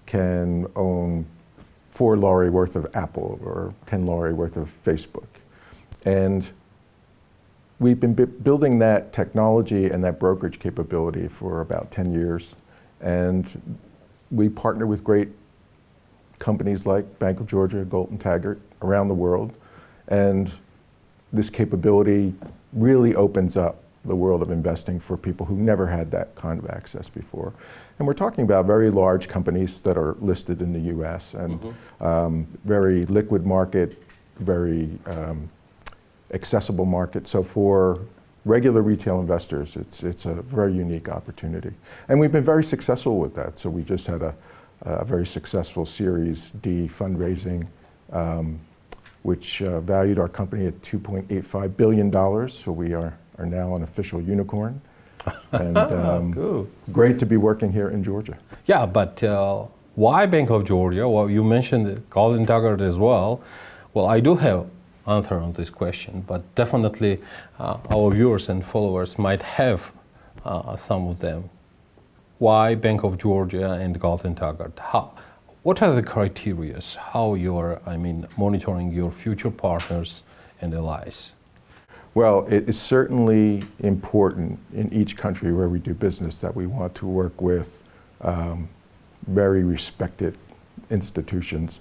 can own 4 lorry worth of Apple or 10 lorry worth of Facebook. And we've been building that technology and that brokerage capability for about 10 years. And we partner with great companies like Bank of Georgia, Galton Taggart around the world. And this capability really opens up the world of investing for people who never had that kind of access before. And we're talking about very large companies that are listed in the US and very liquid market, very accessible market. So for regular retail investors, it's a very unique opportunity. And we've been very successful with that. So we just had a very successful Series D fundraising, which valued our company at $2.85 billion. So we are now an official unicorn. And great to be working here in Georgia. Yeah, but why Bank of Georgia? Well, you mentioned Galton Taggart as well. Well, I do have answer on this question, but definitely our viewers and followers might have some of them. Why Bank of Georgia and Galton Taggart? What are the criteria? How you're, monitoring your future partners and allies? Well, it is certainly important in each country where we do business that we want to work with very respected institutions.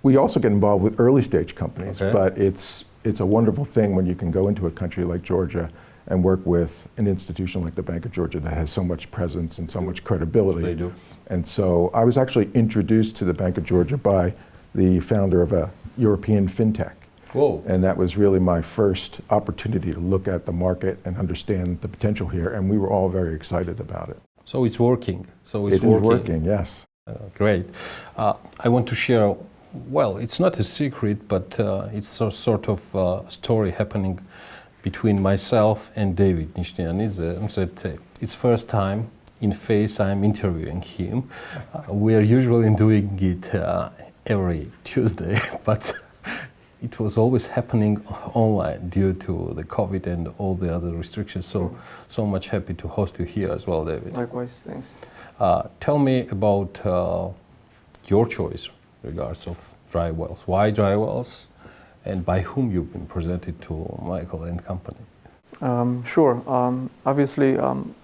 We also get involved with early stage companies, but it's a wonderful thing when you can go into a country like Georgia and work with an institution like the Bank of Georgia that has so much presence and so much credibility. They do. And so I was actually introduced to the Bank of Georgia by the founder of a European fintech. Whoa. And that was really my first opportunity to look at the market and understand the potential here, and we were all very excited about it. So it's working. It is working, yes. Great. I want to share, well, it's not a secret, but it's a sort of story happening between myself and David Nishnianidze. It's first time in face I'm interviewing him. We are usually doing it every Tuesday, but it was always happening online due to the COVID and all the other restrictions. So much happy to host you here as well, David. Likewise, thanks. Tell me about your choice regards of dry wells. Why dry wells, and by whom you've been presented to Michael and company? Sure. Obviously,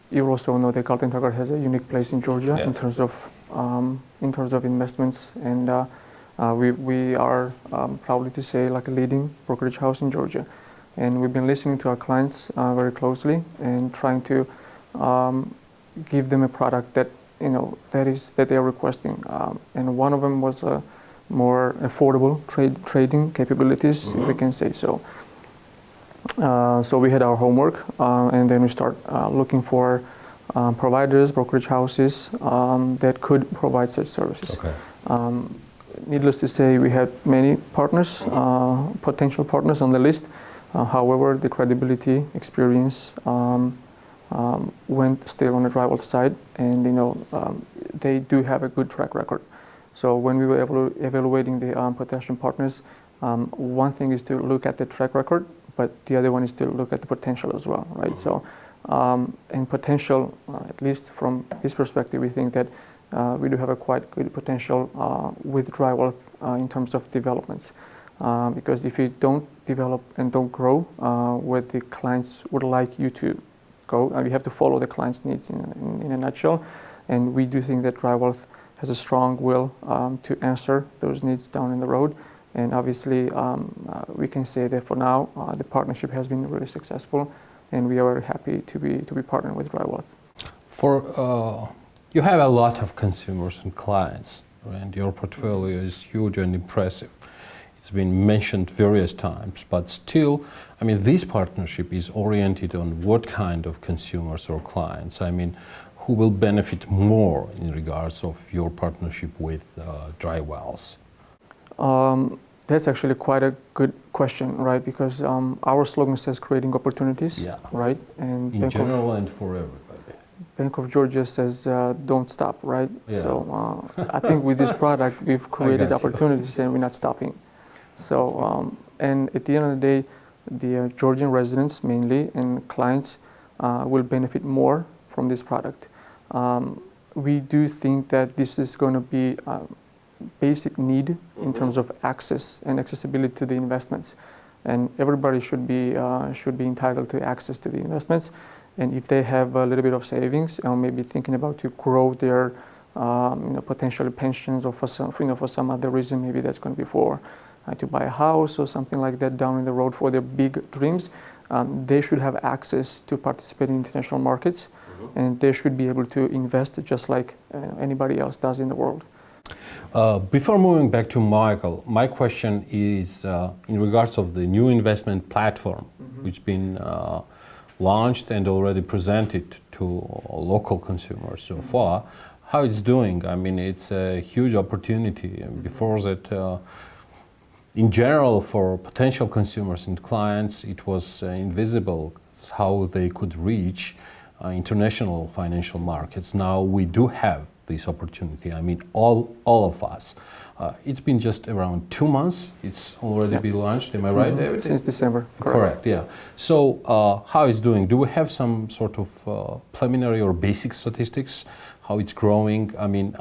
you also know that Galton Taggart has a unique place in Georgia in terms of investments, and we are proudly to say like a leading brokerage house in Georgia, and we've been listening to our clients very closely and trying to give them a product that that they are requesting, and one of them was more affordable trading capabilities, if we can say so. So we had our homework, and then we start looking for providers, brokerage houses that could provide such services. Needless to say, we had many partners, potential partners on the list. However, the credibility, experience went still on the dry wells side, and they do have a good track record. So when we were evaluating the potential partners, one thing is to look at the track record, but the other one is to look at the potential as well, right? So, and potential, at least from this perspective, we think that we do have a quite good potential with dry wealth in terms of developments. Because if you don't develop and don't grow where the clients would like you to go, you have to follow the client's needs in a nutshell. And we do think that dry wealth has a strong will to answer those needs down in the road. And obviously, we can say that for now, the partnership has been really successful, and we are happy to be partnering with DryWealth. You have a lot of consumers and clients, and your portfolio is huge and impressive. It's been mentioned various times, but still, I mean, this partnership is oriented on what kind of consumers or clients? I mean, who will benefit more in regards of your partnership with DryWealth? That's actually quite a good question, right? Because our slogan says creating opportunities, right? And in general and for everybody. Bank of Georgia says don't stop, right? Yeah. So I think with this product, we've created opportunities and we're not stopping. So, and at the end of the day, the Georgian residents mainly and clients will benefit more from this product. We do think that this is going to be a basic need in terms of access and accessibility to the investments. And everybody should be entitled to access to the investments. And if they have a little bit of savings or maybe thinking about to grow their potentially pensions or for some other reason, maybe that's going to be for to buy a house or something like that down the road for their big dreams, they should have access to participate in international markets, and they should be able to invest just like anybody else does in the world. Before moving back to Michael, my question is in regards of the new investment platform, which has been launched and already presented to local consumers so far. How it's doing? I mean, it's a huge opportunity. And before that, in general, for potential consumers and clients, it was invisible how they could reach international financial markets. Now we do have this opportunity. I mean, all of us. It's been just around 2 months. It's already been launched. Am I right, David? Since December. Correct. Yeah. So, how it's doing? Do we have some sort of preliminary or basic statistics? How it's growing? I mean,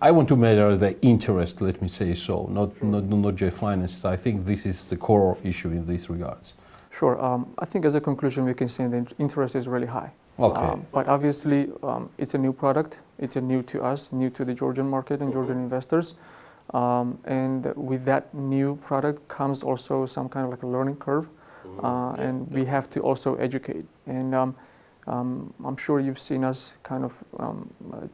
I want to measure the interest. Let me say so. Not just finance. I think this is the core issue in these regards. Sure. I think as a conclusion, we can say the interest is really high. Okay. But obviously, it's a new product. It's new to us, new to the Georgian market and Georgian investors. And with that new product comes also some kind of like a learning curve. And we have to also educate. And I'm sure you've seen us kind of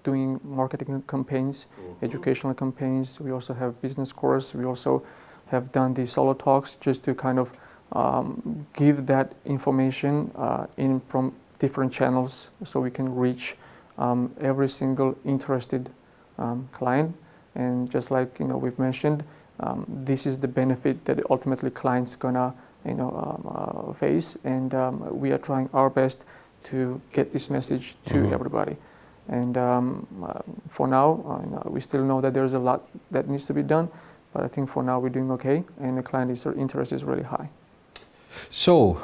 doing marketing campaigns, educational campaigns. We also have business course. We also have done the solo talks just to kind of give that information in from different channels so we can reach every single interested client. And just like we've mentioned, this is the benefit that ultimately clients gonna face, and we are trying our best to get this message to everybody. And for now, we still know that there's a lot that needs to be done, but I think for now we're doing okay, and the client interest is really high. So,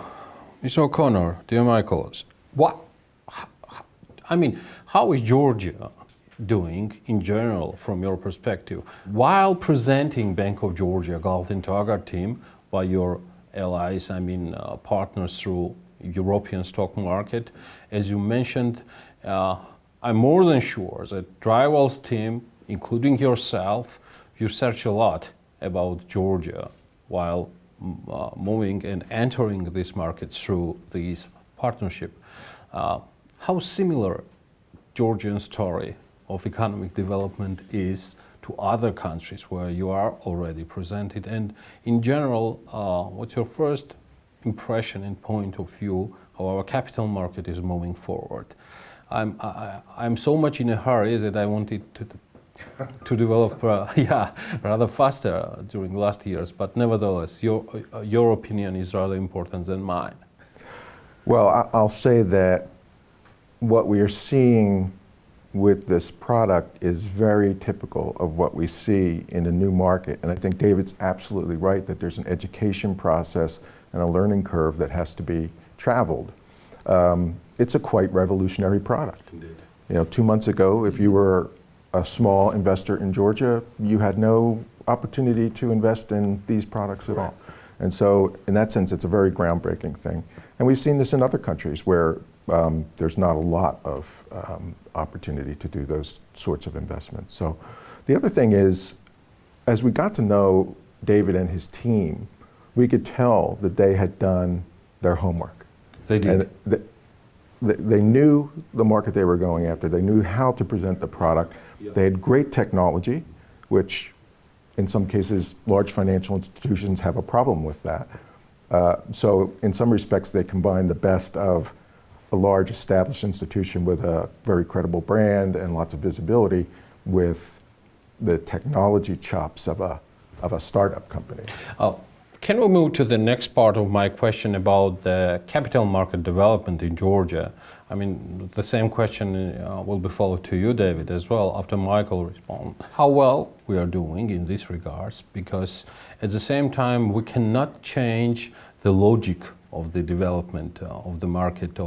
Mr. O'Connor, dear Michael, how is Georgia doing in general from your perspective? While presenting Bank of Georgia Galt and Taggart team by your allies, partners through European stock market, as you mentioned, I'm more than sure that DryWealth team, including yourself, you search a lot about Georgia while moving and entering this market through this partnership. How similar Georgian story of economic development is to other countries where you are already presented? And in general, what's your first impression and point of view how our capital market is moving forward? I'm so much in a hurry that I wanted to develop rather faster during last years, but nevertheless, your opinion is rather important than mine. Well, I'll say that what we are seeing with this product is very typical of what we see in a new market. And I think David's absolutely right that there's an education process and a learning curve that has to be traveled. It's a quite revolutionary product. Indeed. 2 months ago, if you were a small investor in Georgia, you had no opportunity to invest in these products at all. And so in that sense, it's a very groundbreaking thing. And we've seen this in other countries where there's not a lot of opportunity to do those sorts of investments. So the other thing is, as we got to know David and his team, we could tell that they had done their homework. They did. And they knew the market they were going after. They knew how to present the product. They had great technology, which in some cases, large financial institutions have a problem with that. So in some respects, they combine the best of a large established institution with a very credible brand and lots of visibility with the technology chops of a startup company. Can we move to the next part of my question about the capital market development in Georgia? I mean, the same question will be followed to you, David, as well, after Michael responds. How well we are doing in these regards, because at the same time, we cannot change the logic of the development of the market.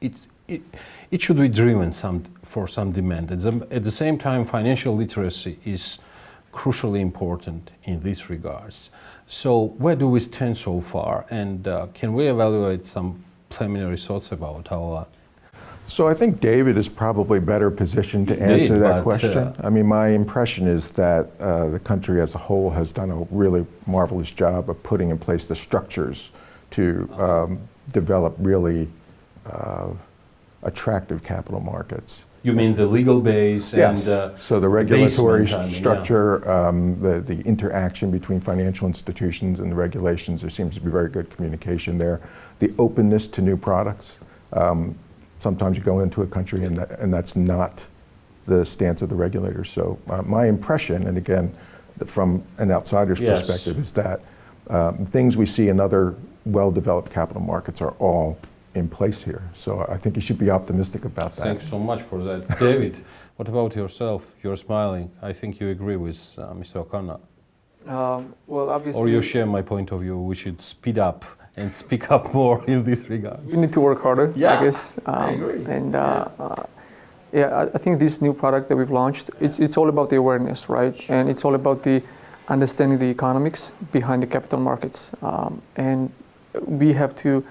It should be driven for some demand. At the same time, financial literacy is crucially important in these regards. So where do we stand so far, and can we evaluate some preliminary thoughts about how? So I think David is probably better positioned to answer that question. I mean, my impression is that the country as a whole has done a really marvelous job of putting in place the structures to develop really attractive capital markets. You mean the legal base? Yes. And so the regulatory basement, structure, the interaction between financial institutions and the regulations, there seems to be very good communication there. The openness to new products. Sometimes you go into a country and that's not the stance of the regulators. So my impression, and again, from an outsider's perspective, is that things we see in other well-developed capital markets are all in place here. So I think you should be optimistic about that. Thanks so much for that. David, what about yourself? You're smiling. I think you agree with Mr. O'Connor. Well, obviously... Or you share my point of view, we should speed up and speak up more in this regard. We need to work harder, I guess. I agree. And I think this new product that we've launched, it's all about the awareness, right? And it's all about the understanding the economics behind the capital markets. And we have to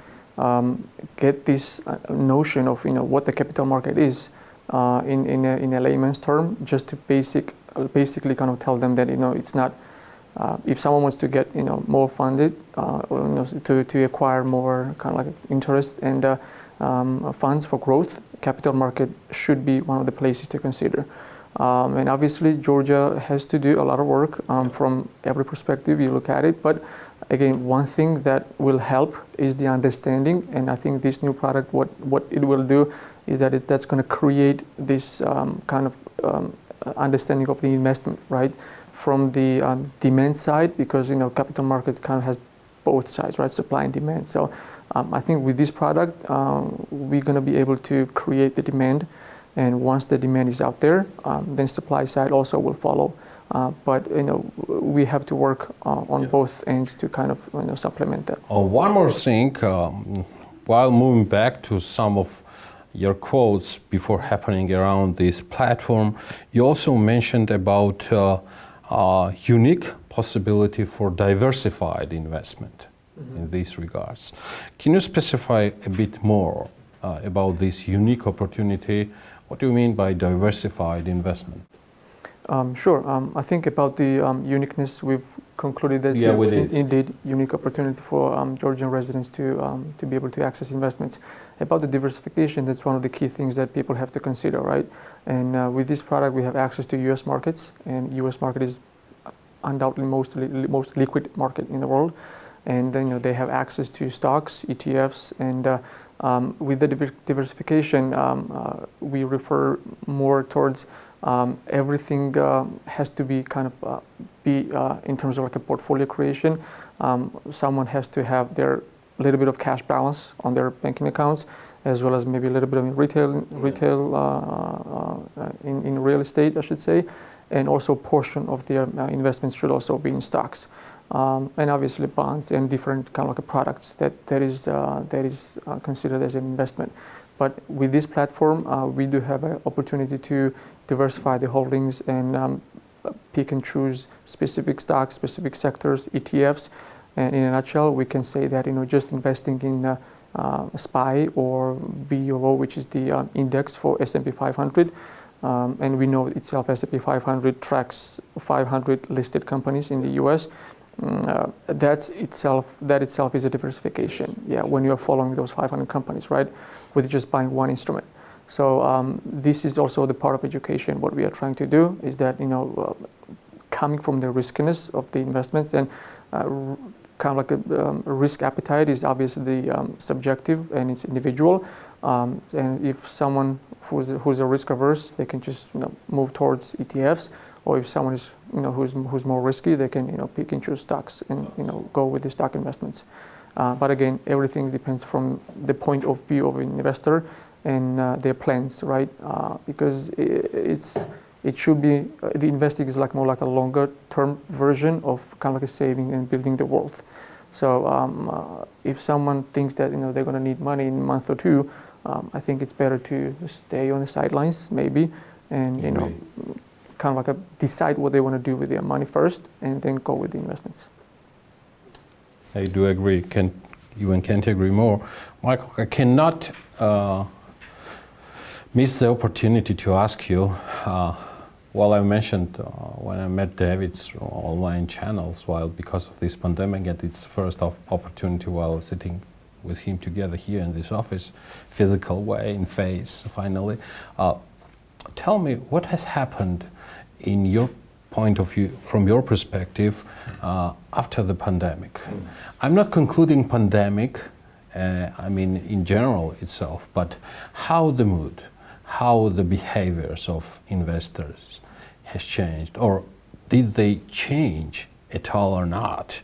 get this notion of what the capital market is in a layman's term, just to basically kind of tell them that it's not if someone wants to get more funded to acquire more kind of like interest and funds for growth, capital market should be one of the places to consider. And obviously Georgia has to do a lot of work from every perspective you look at it, but again, one thing that will help is the understanding, and I think this new product, what it will do is that that's going to create this kind of understanding of the investment, right? From the demand side, because capital market kind of has both sides, right? Supply and demand. So I think with this product, we're going to be able to create the demand, and once the demand is out there, then supply side also will follow. But we have to work on both ends to kind of supplement that. One more thing, while moving back to some of your quotes before happening around this platform, you also mentioned about unique possibility for diversified investment in these regards. Can you specify a bit more about this unique opportunity? What do you mean by diversified investment? Sure. I think about the uniqueness, we've concluded that it's indeed unique opportunity for Georgian residents to be able to access investments. About the diversification, that's one of the key things that people have to consider, right? And with this product, we have access to U.S. markets, and U.S. market is undoubtedly most liquid market in the world. And then they have access to stocks, ETFs, and with the diversification, we refer more towards everything has to be kind of in terms of like a portfolio creation. Someone has to have their little bit of cash balance on their banking accounts, as well as maybe a little bit of retail in real estate, I should say, and also a portion of their investments should also be in stocks, and obviously bonds and different kind of like products that is considered as an investment. But with this platform, we do have an opportunity to diversify the holdings and pick and choose specific stocks, specific sectors, ETFs. And in a nutshell, we can say that just investing in SPY or VOO, which is the index for S&P 500, and we know itself S&P 500 tracks 500 listed companies in the U.S. That itself is a diversification. Yeah, when you are following those 500 companies, right, with just buying one instrument. So this is also the part of education. What we are trying to do is that, coming from the riskiness of the investments, and kind of like a risk appetite is obviously subjective and it's individual. And if someone who's a risk averse, they can just move towards ETFs. Or if someone is who's more risky, they can pick and choose stocks and go with the stock investments. But again, everything depends from the point of view of an investor and their plans, right? Because it should be the investing is more like a longer term version of kind of like a saving and building the wealth. So if someone thinks that they're going to need money in a month or two, I think it's better to stay on the sidelines maybe and kind of like decide what they want to do with their money first and then go with the investments. I do agree. Can't agree more. Michael, I cannot miss the opportunity to ask you, well, I mentioned when I met David through online channels, because of this pandemic and its first opportunity while sitting with him together here in this office, physical way, in face, finally. Tell me, what has happened in your point of view, from your perspective, after the pandemic? I'm not concluding pandemic, in general itself, but how the mood, how the behaviors of investors has changed, or did they change at all or not?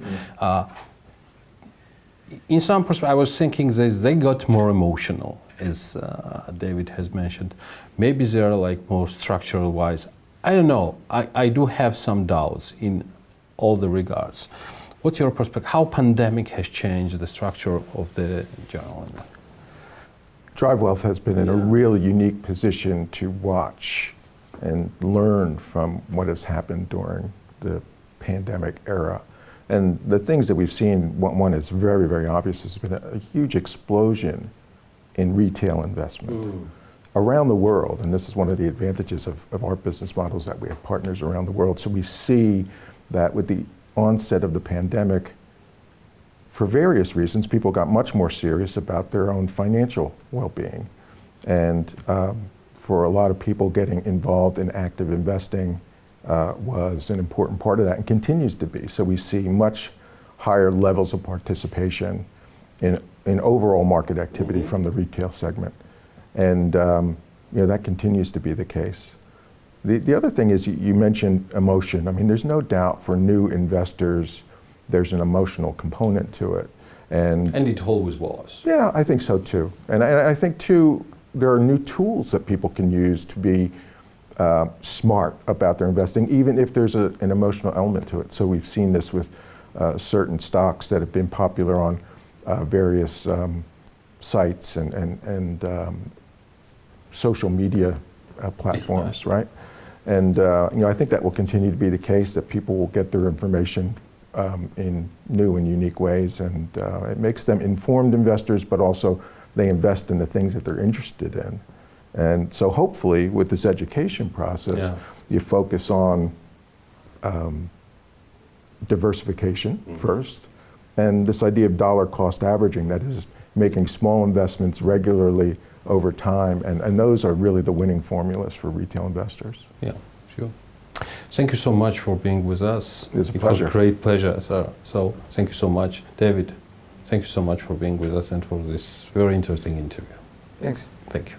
In some perspective, I was thinking they got more emotional, as David has mentioned. Maybe they're more structural wise. I don't know. I do have some doubts in all the regards. What's your perspective? How pandemic has changed the structure of the general? Drive Wealth has been in a really unique position to watch and learn from what has happened during the pandemic era. And the things that we've seen, one is very, very obvious. There's been a huge explosion in retail investment around the world. And this is one of the advantages of our business models, that we have partners around the world. So we see that with the onset of the pandemic, for various reasons, people got much more serious about their own financial well-being. And for a lot of people, getting involved in active investing was an important part of that and continues to be. So we see much higher levels of participation in overall market activity from the retail segment. And that continues to be the case. The other thing is, you mentioned emotion. There's no doubt for new investors, there's an emotional component to it. And it always was. Yeah, I think so too. And I think too, there are new tools that people can use to be smart about their investing, even if there's an emotional element to it. So we've seen this with certain stocks that have been popular on various sites and social media platforms, right? And I think that will continue to be the case, that people will get their information in new and unique ways, and it makes them informed investors, but also they invest in the things that they're interested in. And so hopefully with this education process, you focus on diversification first, and this idea of dollar cost averaging, that is making small investments regularly over time, and those are really the winning formulas for retail investors. Yeah, sure. Thank you so much for being with us. It's a pleasure. It was a great pleasure. So thank you so much. David, thank you so much for being with us and for this very interesting interview. Thanks. Thank you.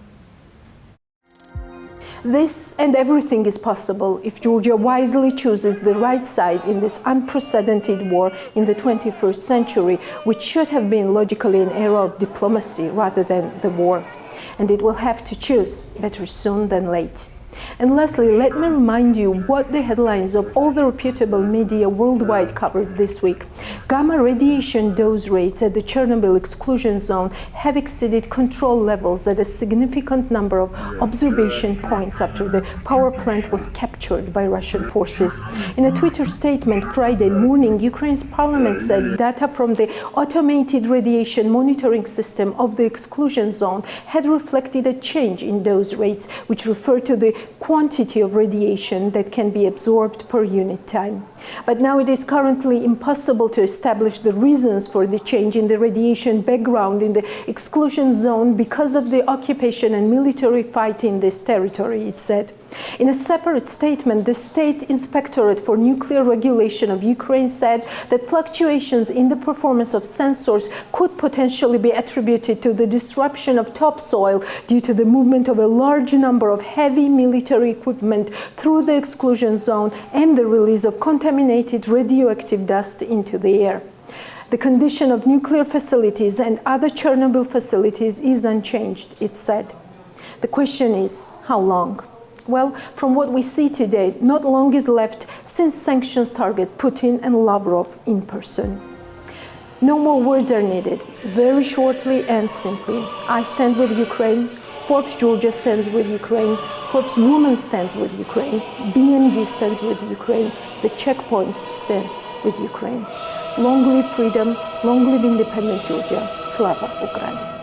This and everything is possible if Georgia wisely chooses the right side in this unprecedented war in the 21st century, which should have been logically an era of diplomacy rather than the war. And it will have to choose, better soon than late. And lastly, let me remind you what the headlines of all the reputable media worldwide covered this week. Gamma radiation dose rates at the Chernobyl exclusion zone have exceeded control levels at a significant number of observation points after the power plant was captured by Russian forces. In a Twitter statement Friday morning, Ukraine's parliament said data from the automated radiation monitoring system of the exclusion zone had reflected a change in dose rates, which refer to the quantity of radiation that can be absorbed per unit time. But now it is currently impossible to establish the reasons for the change in the radiation background in the exclusion zone because of the occupation and military fight in this territory, it said. In a separate statement, the State Inspectorate for Nuclear Regulation of Ukraine said that fluctuations in the performance of sensors could potentially be attributed to the disruption of topsoil due to the movement of a large number of heavy military equipment through the exclusion zone and the release of contaminated radioactive dust into the air. The condition of nuclear facilities and other Chernobyl facilities is unchanged, it said. The question is, how long? Well, from what we see today, not long is left since sanctions target Putin and Lavrov in person. No more words are needed. Very shortly and simply, I stand with Ukraine, Forbes Georgia stands with Ukraine, Forbes Women stands with Ukraine, BMG stands with Ukraine, the Checkpoints stands with Ukraine. Long live freedom, long live independent Georgia, Slava Ukraine.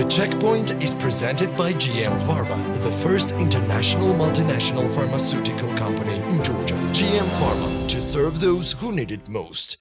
The Checkpoint is presented by GM Pharma, the first international multinational pharmaceutical company in Georgia. GM Pharma, to serve those who need it most.